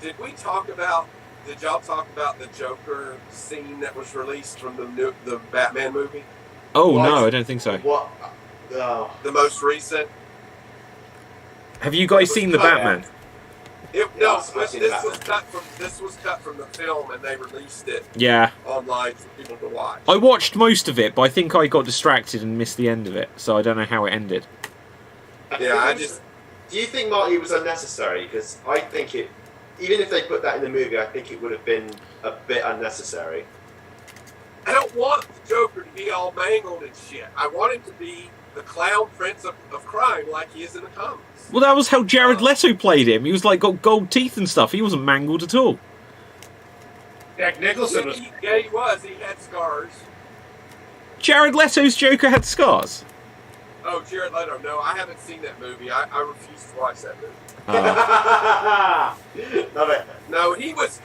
Did y'all talk about the Joker scene that was released from the Batman movie? Oh, no, I don't think so. What? The most recent? Have you guys seen the Batman? This was cut from the film, and they released it online for people to watch. I watched most of it, but I think I got distracted and missed the end of it, so I don't know how it ended. Do you think, Marty, it was unnecessary? Because I think even if they put that in the movie, I think it would have been a bit unnecessary. I don't want the Joker to be all mangled and shit. I want him to be the clown prince of crime like he is in the comics. Well, that was how Jared Leto played him. He was like got gold teeth and stuff. He wasn't mangled at all. Jack Nicholson was. Yeah, he was. He had scars. Jared Leto's Joker had scars. Oh, Jared Leto. No, I haven't seen that movie. I refuse to watch that movie. Love it. No, he was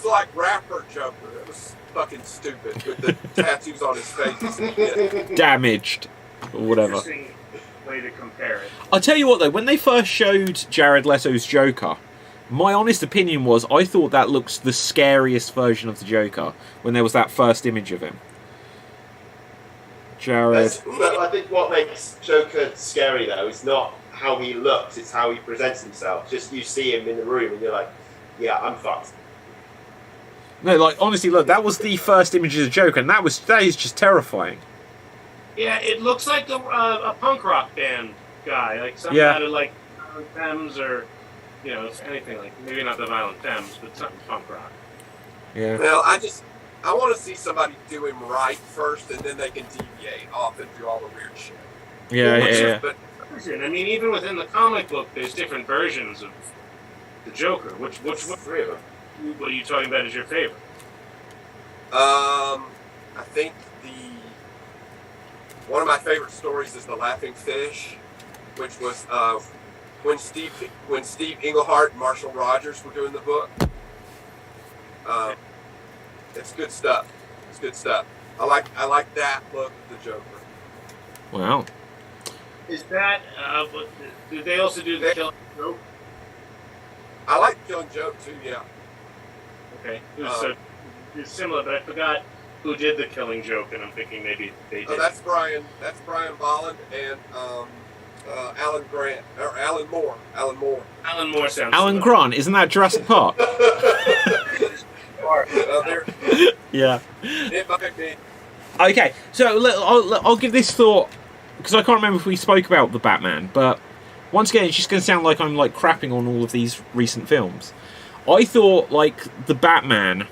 like rapper Joker. It was fucking stupid with the tattoos on his face. Damaged. Or whatever. Interesting way to compare it. I'll tell you what though, when they first showed Jared Leto's Joker, my honest opinion was I thought that looks the scariest version of the Joker when there was that first image of him. Jared. But I think what makes Joker scary though is not how he looks, it's how he presents himself. Just you see him in the room and you're like, yeah, I'm fucked. No, like honestly, look, that was the first image of the Joker, and that is just terrifying. Yeah, it looks like a punk rock band guy, like something out of like Violent Femmes or anything like maybe not the Violent Femmes, but something punk rock. Yeah. Well, I want to see somebody do him right first, and then they can deviate off and do all the weird shit. Yeah. But I mean, even within the comic book, there's different versions of the Joker. Which three of them? What are you talking about as your favorite? I think one of my favorite stories is The Laughing Fish, which was when Steve Englehart and Marshall Rogers were doing the book. It's good stuff. It's good stuff. I like that look of the Joker. Wow. Is that? Did they also do the Killing Joke? I like Killing Joke too. Yeah. Okay. It's similar, but I forgot who did the Killing Joke, and I'm thinking maybe they did. Oh, that's Brian Bolland and Alan Grant or Alan Moore. Alan Moore sounds. Alan Grant, isn't that Jurassic Park? Yeah. It might be. Okay, so I'll give this thought, because I can't remember if we spoke about the Batman, but once again, it's just going to sound like I'm like crapping on all of these recent films. I thought like the Batman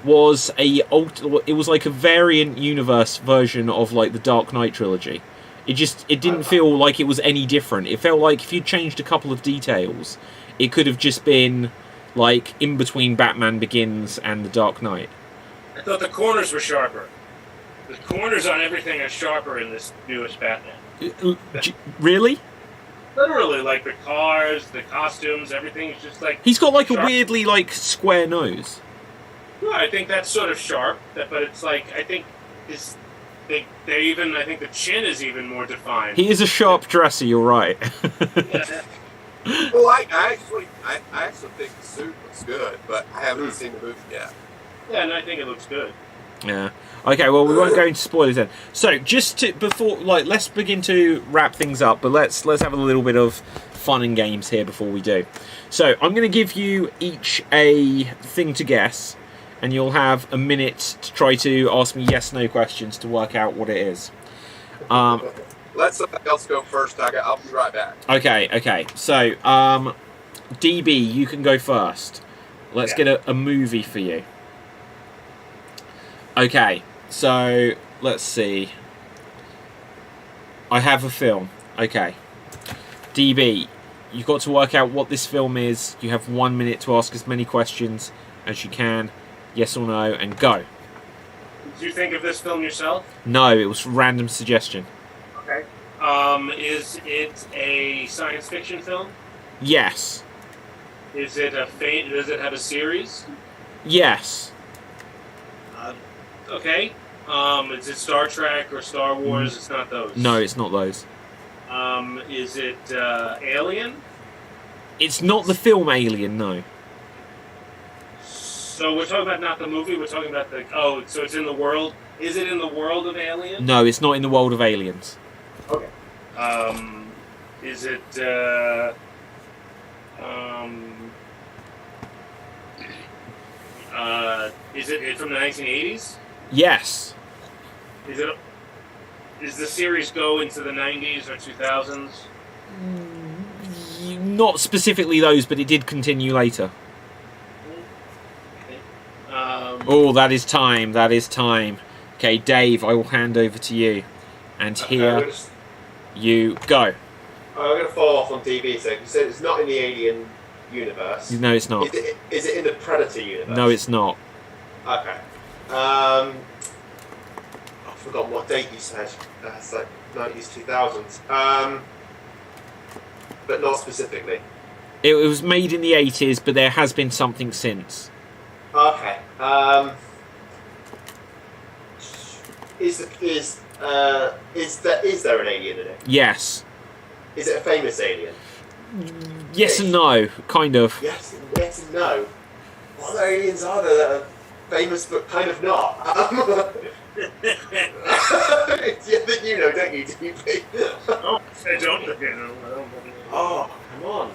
was like a variant universe version of like the Dark Knight trilogy. It didn't feel like it was any different. It felt like if you changed a couple of details, it could have just been like in between Batman Begins and the Dark Knight. I thought the corners were sharper. The corners on everything are sharper in this newest Batman. Really? Literally, like the cars, the costumes, everything's just like... He's got like sharp. a weirdly like square nose. Yeah, I think that's sort of sharp, but it's like, I think I think the chin is even more defined. He is a sharp dresser, you're right. Yeah. Well, I actually think the suit looks good, but I haven't seen the movie yet. Yeah, and I think it looks good. Yeah. Okay, well, we won't go into spoilers then. So, let's begin to wrap things up, but let's have a little bit of fun and games here before we do. So, I'm going to give you each a thing to guess, and you'll have a minute to try to ask me yes/no questions to work out what it is. Let somebody else go first. I'll be right back. Okay. So, DB, you can go first. Let's get a movie for you. Okay, so let's see. I have a film. Okay. DB, you've got to work out what this film is. You have 1 minute to ask as many questions as you can. Yes or no, and go. Did you think of this film yourself? No, it was random suggestion. Okay. Is it a science fiction film? Yes. Does it have a series? Yes. Okay. Is it Star Trek or Star Wars? It's not those. No, it's not those. Is it Alien? It's not the film Alien, no. So we're talking about not the movie, we're talking about so it's in the world. Is it in the world of Alien? No, it's not in the world of Aliens. Okay. Is it is it from the 1980s? Yes. Does the series go into the 90s or 2000s? Not specifically those, but it did continue later. Oh, that is time. Okay, Dave, I will hand over to you. And here you go. I'm going to follow off on DB. So you said it's not in the Alien universe. No, it's not. Is it in the Predator universe? No, it's not. Okay. I've forgotten what date you said. It's like 90s, 2000s. But not specifically. It was made in the 80s, but there has been something since. Okay. Is there an alien in it? Yes. Is it a famous alien? Yes and no, kind of. Yes and no. What other aliens are there that are famous but kind of not? Yeah, then you know, don't you, DP? Oh, I don't. Oh, come on.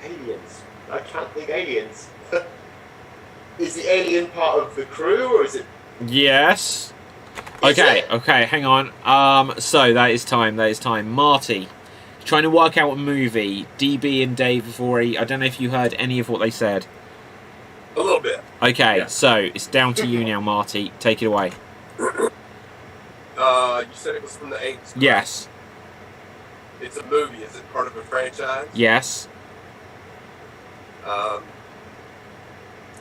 Aliens. I can't think aliens. Is the alien part of the crew, or is it? Yes. Okay, okay, hang on. So that is time. Marty, trying to work out a movie. DB and Dave have already. I don't know if you heard any of what they said. A little bit. Okay, Yeah. so it's down to you now, Marty. Take it away. You said it was from the 80s. correct? Yes. It's a movie. Is it part of a franchise? Yes.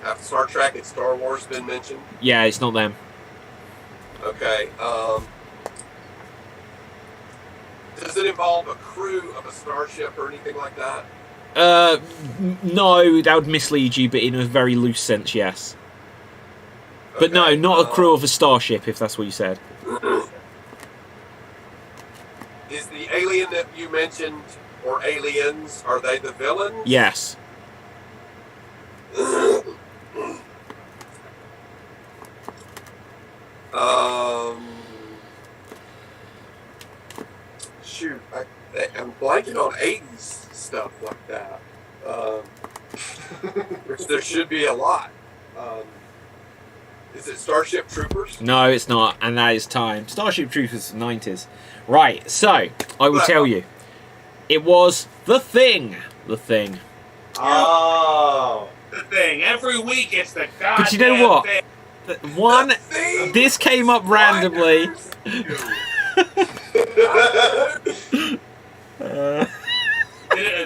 Have Star Trek and Star Wars been mentioned? Yeah, it's not them. Okay. Does it involve a crew of a starship or anything like that? No, that would mislead you, but in a very loose sense, yes. But no, Okay, not a crew of a starship, if that's what you said. Is the alien that you mentioned, or aliens, are they the villains? Yes. Shoot, I'm blanking on 80s stuff like that. Which there should be a lot. Is it Starship Troopers? No, it's not, and that is time. Starship Troopers 90s. Right, so, I will tell you. It was The Thing. The Thing. Oh. The Thing. Every week it's the goddamn But you know what? Thing. One, Thing! this came up randomly. Yeah,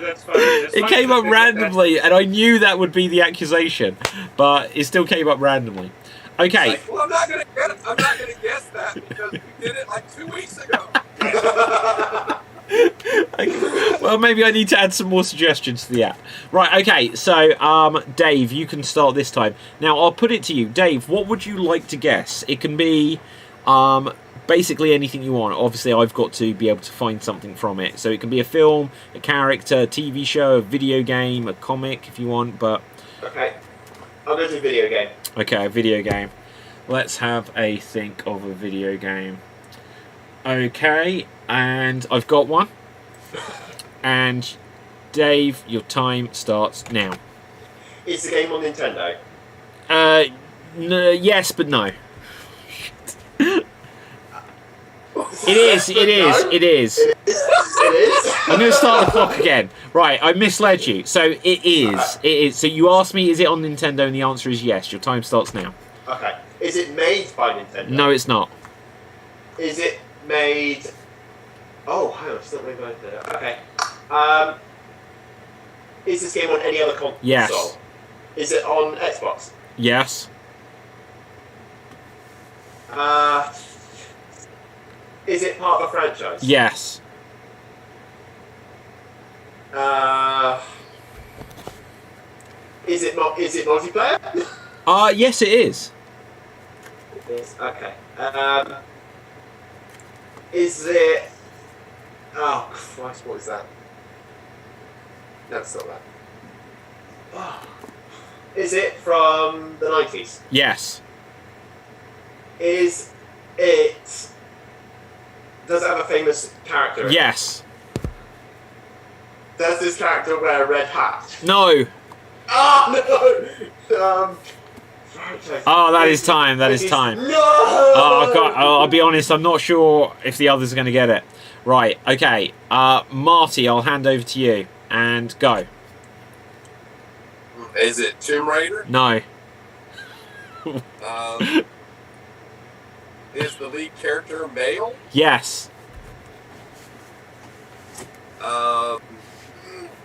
that's funny. That's It funny came to up think randomly, and I knew that would be the accusation, but it still came up randomly. Okay, Well, I'm not gonna guess that because we did it like 2 weeks ago. well, maybe I need to add some more suggestions to the app. Right, okay, so, Dave, you can start this time. Now, I'll put it to you. Dave, what would you like to guess? It can be, basically anything you want. Obviously, I've got to be able to find something from it. So it can be a film, a character, a TV show, a video game, a comic, if you want, but... Okay. I'll go to video game. Okay, a video game. Let's have a think of a video game. Okay, and I've got one. And Dave, your time starts now. Is the game on Nintendo? Yes, but no. It is. It is. I'm going to start the clock again. Right, I misled you. So it is. It is. So you asked me, is it on Nintendo? And the answer is yes. Your time starts now. Okay. Is it made by Nintendo? No, it's not. Is it made... Oh, hang on. It's not made by Nintendo. Okay. Is this game on any other console? Yes. Is it on Xbox? Yes. Is it part of a franchise? Yes. Is it multiplayer? Yes, it is. It is. Okay. Is it... Oh, Christ, what is that? No, it's not that. Oh. Is it from the 90s? Yes. Is it... Does it have a famous character? Yes. Does this character wear a red hat? No. Oh, no! Oh, that is time. That is time. No! Oh, God. I'll be honest. I'm not sure if the others are going to get it. Right. Okay. Marty, I'll hand over to you. And go. Is it Tomb Raider? No. Is the lead character male? Yes.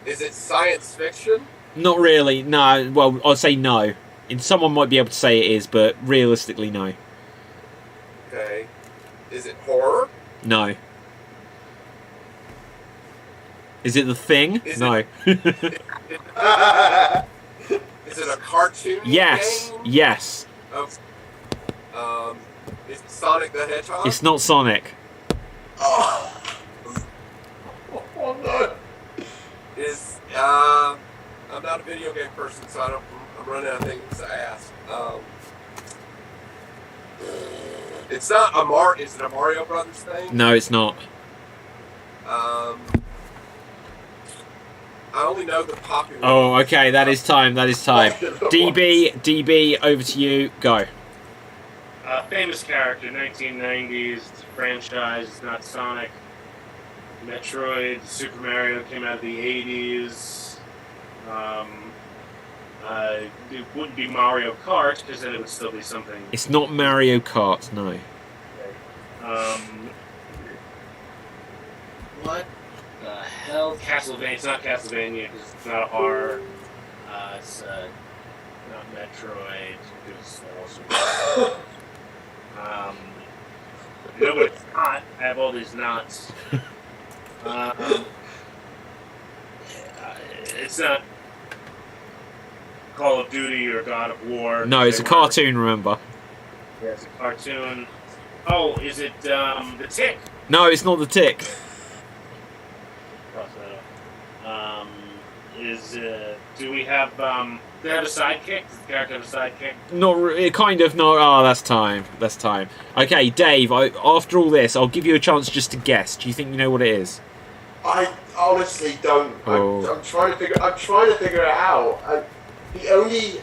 Is it science fiction? Not really. No. Well, I'll say no. And someone might be able to say it is, but realistically, no. Okay. Is it horror? No. Is it The Thing? Is No. Is it a cartoon Yes. game? Yes. Is it Sonic the Hedgehog? It's not Sonic. Oh, no. I'm not a video game person, so I'm running out of things to ask. It's not a Is it a Mario Brothers thing? No, it's not. only know the popular. Oh, okay. That is time. That is time. DB, over to you. Go. Famous character, 1990s franchise. It's not Sonic. Metroid, Super Mario came out of the 80s. It wouldn't be Mario Kart because then it would still be something. It's not Mario Kart, no. What the hell? Castlevania. It's not Castlevania because it's not a horror. It's not Metroid. It's also. No, it's not. I have all these knots. It's not Call of Duty or God of War. No, it's a cartoon, remember. Yeah, it's a cartoon. Oh, is it The Tick? No, it's not The Tick. Cross that off. Do we have a sidekick? Does the character have a sidekick? Not kind of, no. Oh, that's time. That's time. Okay, Dave, after all this, I'll give you a chance just to guess. Do you think you know what it is? I honestly don't. Oh. I'm trying to figure it out. The only.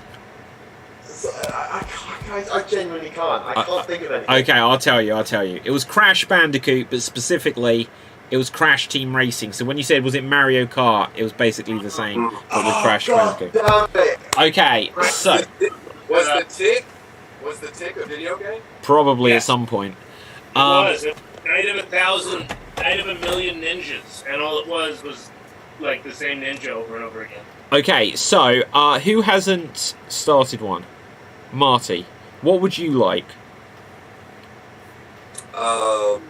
I genuinely can't. I can't think of anything. Okay, I'll tell you. It was Crash Bandicoot, but specifically, it was Crash Team Racing. So when you said, was it Mario Kart, it was basically the same, but with Crash Bandicoot. Damn it. Okay, so... Was the Tick a video game? Probably Yes. at some point. It was. Night of 1,000,000 ninjas, and all it was like the same ninja over and over again. Okay, so, who hasn't started one? Marty, what would you like? A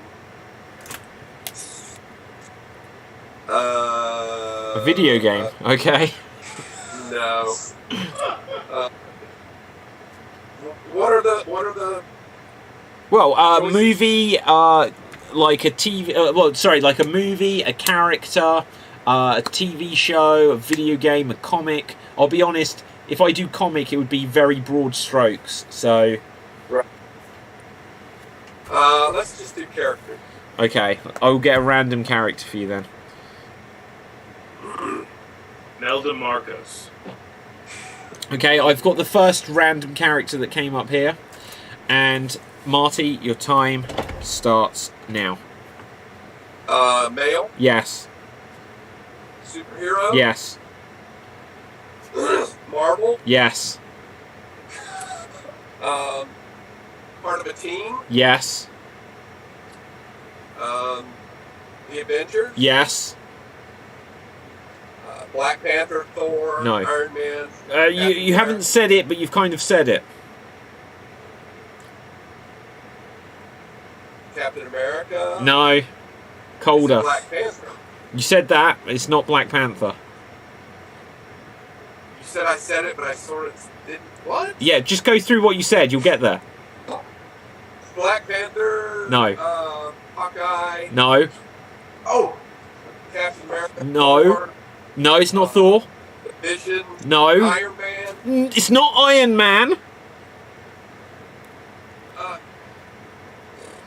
video game, okay. No. What are the? Well, movie, like a TV, like a movie, a character, a TV show, a video game, a comic. I'll be honest, if I do comic, it would be very broad strokes, so... Right. Let's just do character. Okay, I'll get a random character for you then. Melda Marcos. Okay, I've got the first random character that came up here, and Marty, your time starts now. Male. Yes. Superhero. Yes. Marvel. Yes. Part of a team. Yes. The Avengers. Yes. Black Panther, Thor, No. Iron Man. You haven't said it, but you've kind of said it. Captain America. No. Colder. Black Panther. You said that, but it's not Black Panther. You said I said it, but I sort of didn't. What? Yeah, just go through what you said, you'll get there. Black Panther. No. Hawkeye. No. Oh. Captain America. No. Thor, No, it's not Thor. Vision. No. Iron Man. It's not Iron Man.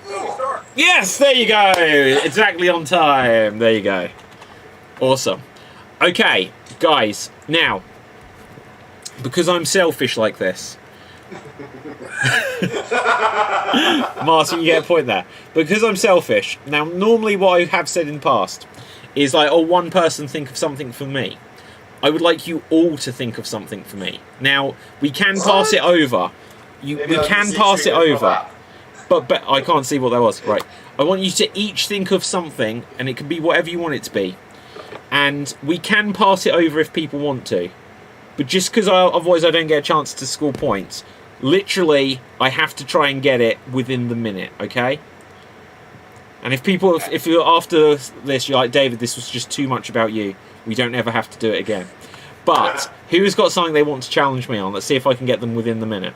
Tony Stark. Yes, there you go. Exactly on time. There you go. Awesome. Okay, guys, now, because I'm selfish like this, Martin, you get a point there. Because I'm selfish, now normally what I have said in the past is like, oh, one person think of something for me. I would like you all to think of something for me. Now, we can pass it over. We can pass it over. But I can't see what that was. Right. I want you to each think of something, and it can be whatever you want it to be. And we can pass it over if people want to. But just because otherwise I don't get a chance to score points, literally, I have to try and get it within the minute, okay? And if you're after this, you're like, David, this was just too much about you, we don't ever have to do it again. But, who's got something they want to challenge me on? Let's see if I can get them within the minute.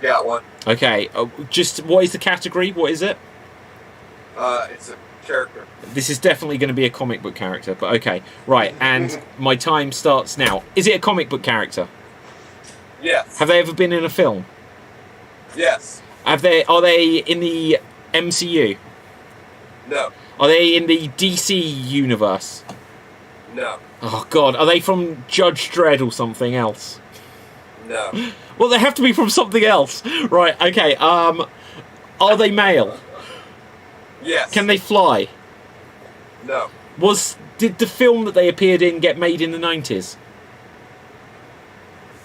Got one. Okay, just what is the category? What is it? It's a character. This is definitely going to be a comic book character, but okay. Right, and my time starts now. Is it a comic book character? Yes. Have they ever been in a film? Yes. Are they in the MCU? No. Are they in the DC universe? No. Oh God, are they from Judge Dredd or something else? No. Well, they have to be from something else, right? Okay. Are they male? Yes. Can they fly? No. Did the film that they appeared in get made in the 90s?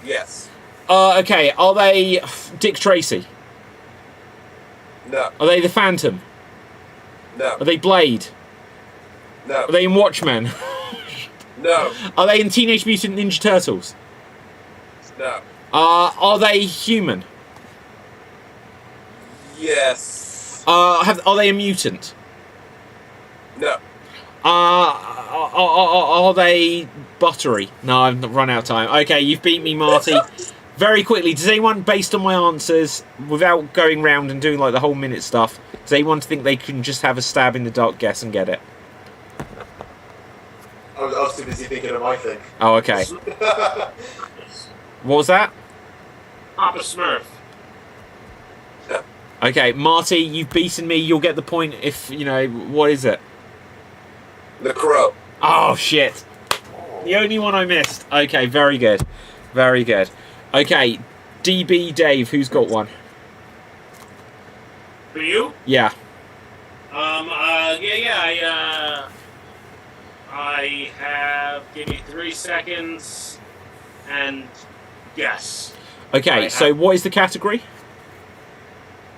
Yes. Okay. Are they Dick Tracy? No. Are they the Phantom? No. Are they Blade? No. Are they in Watchmen? No. Are they in Teenage Mutant Ninja Turtles? No. Are they human? Yes. Are they a mutant? No. Are they buttery? No, I've run out of time. Okay, you've beat me, Marty. Very quickly, does anyone, based on my answers, without going round and doing like the whole minute stuff, does anyone think they can just have a stab in the dark guess and get it? I was too busy thinking of my thing. Oh, okay. What was that? Papa Smurf. Okay, Marty, you've beaten me. You'll get the point if, you know, what is it? The Crow. Oh, shit. The only one I missed. Okay, very good. Very good. Okay, DB Dave, who's got one? For you? Yeah. I have. Give me 3 seconds, and yes. Okay, so what is the category?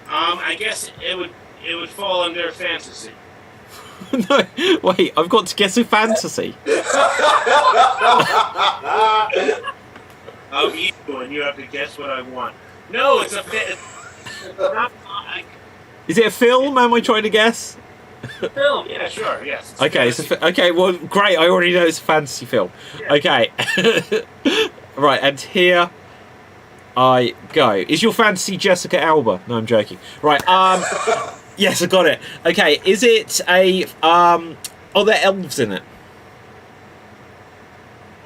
I guess it would fall under fantasy. No, wait, I've got to guess a fantasy. Of you, and you have to guess what I want. No, it's a Is it a film? Am I trying to guess? film. Yeah, sure. Yes. Okay, okay. Well, great. I already know it's a fantasy film. Yeah. Okay, right, and here I go. Is your fantasy Jessica Alba? No, I'm joking. Right. Yes, I got it. Okay, is it a are there elves in it?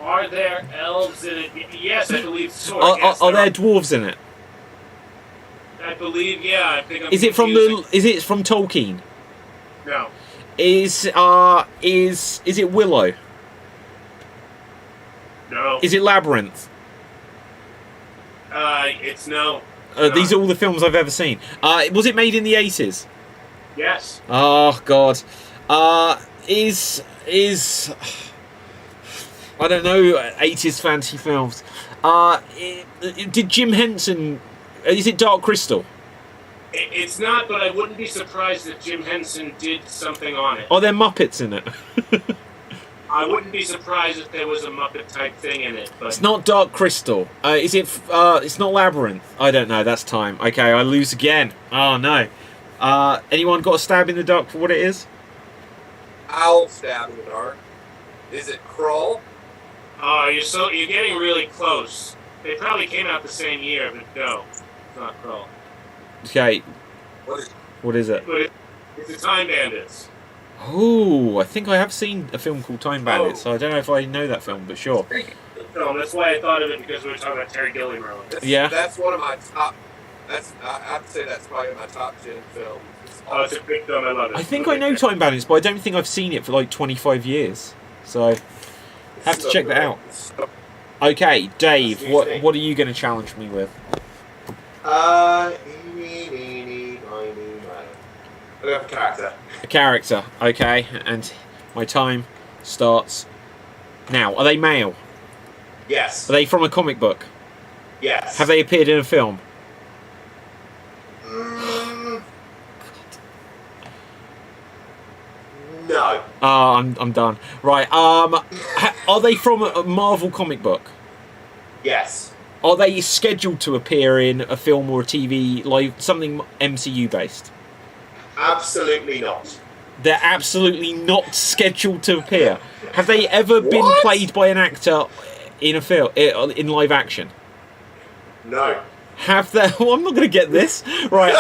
Are there elves in it? Yes, I believe so. Are there dwarves in it? I believe, yeah. I think I'm Is it from confusing- Is it from Tolkien? No. Is it Willow? No. Is it Labyrinth? It's no. These are all the films I've ever seen. Was it made in the 80s? Yes. Oh God. Is I don't know 80s fantasy films. Did Jim Henson? Is it Dark Crystal? It's not, but I wouldn't be surprised if Jim Henson did something on it. Are there Muppets in it? I wouldn't be surprised if there was a Muppet type thing in it. But It's not Dark Crystal. Is it? It's not Labyrinth. I don't know. That's time. Okay, I lose again. Oh no. Anyone got a stab in the dark for what it is? I'll stab in the dark. Is it Crawl? you're getting really close. They probably came out the same year, but no, it's not Crawl. Okay. What is What is it? But it's the Time Bandits. Oh, I think I have seen a film called Time Bandits. So I don't know if I know that film, but sure. Film. That's why I thought of it, because we were talking about Terry Gilliam earlier. Yeah. That's one of my top. I have to say that's probably my top 10 films. Oh, it's a big film. I love it. I think I know Time Bandits, but I don't think I've seen it for like 25 years. So have to check that out. Okay, Dave, what are you going to challenge me with? I have a character. A character, okay, and my time starts now. Are they male? Yes. Are they from a comic book? Yes. Have they appeared in a film? No. I'm done. Right. Are they from a Marvel comic book? Yes. Are they scheduled to appear in a film or a TV, like something MCU based? Absolutely not. They're absolutely not scheduled to appear. Have they ever been What? played by an actor in a film in live action? No. Have they? Well, I'm not going to get this right.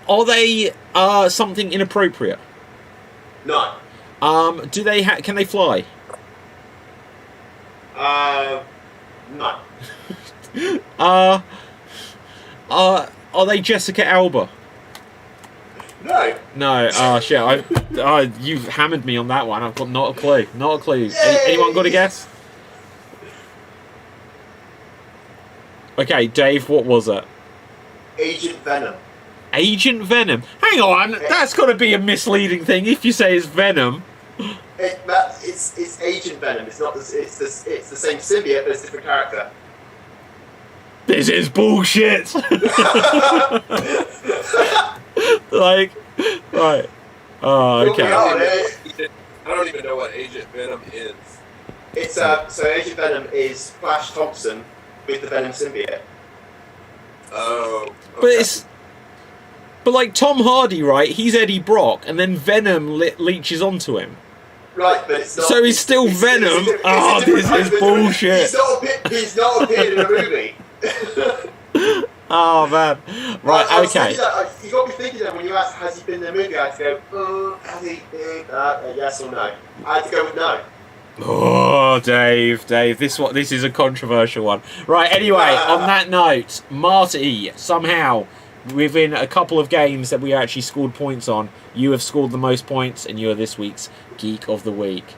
Are they something inappropriate? No. Do they? Can they fly? No. Are they Jessica Alba? No. No. Oh shit! You've hammered me on that one. I've got not a clue. Not a clue. Yay! Anyone got a guess? Okay, Dave. What was it? Agent Venom. Agent Venom. Hang on. That's got to be a misleading thing if you say it's Venom. It's Agent Venom. It's not. It's the same symbiote, but it's a different character. This is bullshit. Like, right. Oh, okay. I don't even know what Agent Venom is. It's so Agent Venom is Flash Thompson with the Venom symbiote. Oh. Okay. But like Tom Hardy, right? He's Eddie Brock, and then Venom leeches onto him. Right, but it's not. So he's still Venom. Oh, this is bullshit. He's not appeared in a movie. Oh man. Right. Okay. You got me thinking that when you asked, has he been in a movie? I had to go, has he been? Yes or no? I had to go with no. Oh, Dave, this is a controversial one. Right, anyway, on that note, Marty, somehow, within a couple of games that we actually scored points on, you have scored the most points, and you are this week's Geek of the Week.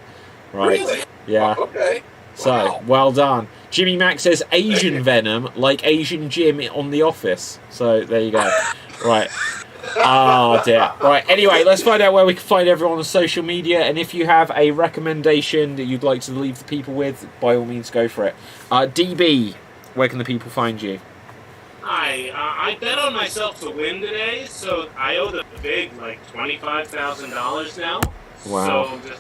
Right? Really? Yeah. Okay. So, Wow. well done. Jimmy Mac says Asian Venom, like Asian Jim on The Office. So, there you go. Right. Oh dear. Right, anyway, let's find out where we can find everyone on social media, and if you have a recommendation that you'd like to leave the people with, by all means go for it. DB, where can the people find you? Hi, I bet on myself to win today, so I owe the big, like, $25,000 now. Wow. So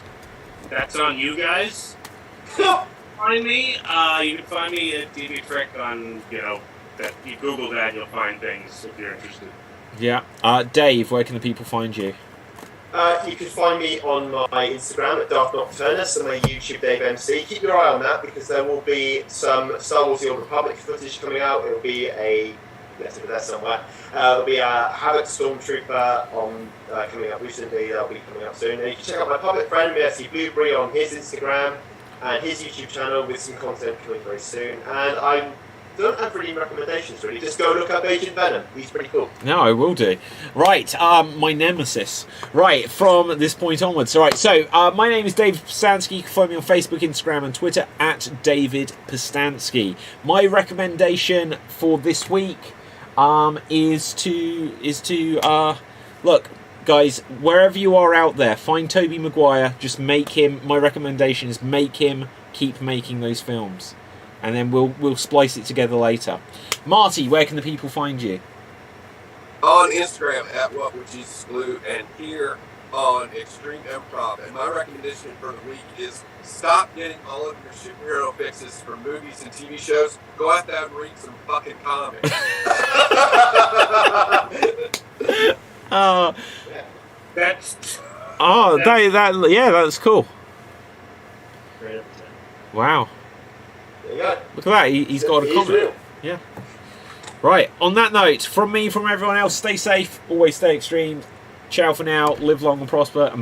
that's on you guys. Find me. You can find me at DB Frick on, that you Google that, you'll find things if you're interested. Yeah. Dave, where can the people find you? You can find me on my Instagram at Darth Nocturnus and my YouTube Dave MC. Keep your eye on that because there will be some Star Wars: The Old Republic footage coming out. It'll be let's over there somewhere. There'll be a Havoc Stormtrooper coming up recently. That'll be coming up soon. And you can check out my public friend Mercy Blueberry on his Instagram and his YouTube channel with some content coming very soon. And I don't have really recommendations really. Just go look up Agent Venom. He's pretty cool. No, I will do. Right, my nemesis. Right, from this point onwards. All right, so my name is David Pistansky. You can find me on Facebook, Instagram, and Twitter at David Pistansky. My recommendation for this week is to look, guys, wherever you are out there, find Tobey Maguire. Just make him. My recommendation is make him keep making those films. And then we'll splice it together later. Marty, where can the people find you? On Instagram at What Would Jesus Glue, and here on Xstreamed Improv. And my recommendation for the week is stop getting all of your superhero fixes from movies and TV shows. Go out there and read some fucking comics. That's cool. Wow. There you go. Look at that, he's got a He's comment. real. Yeah. Right, on that note, from me, from everyone else, stay safe, always stay extreme. Ciao for now, live long and prosper, and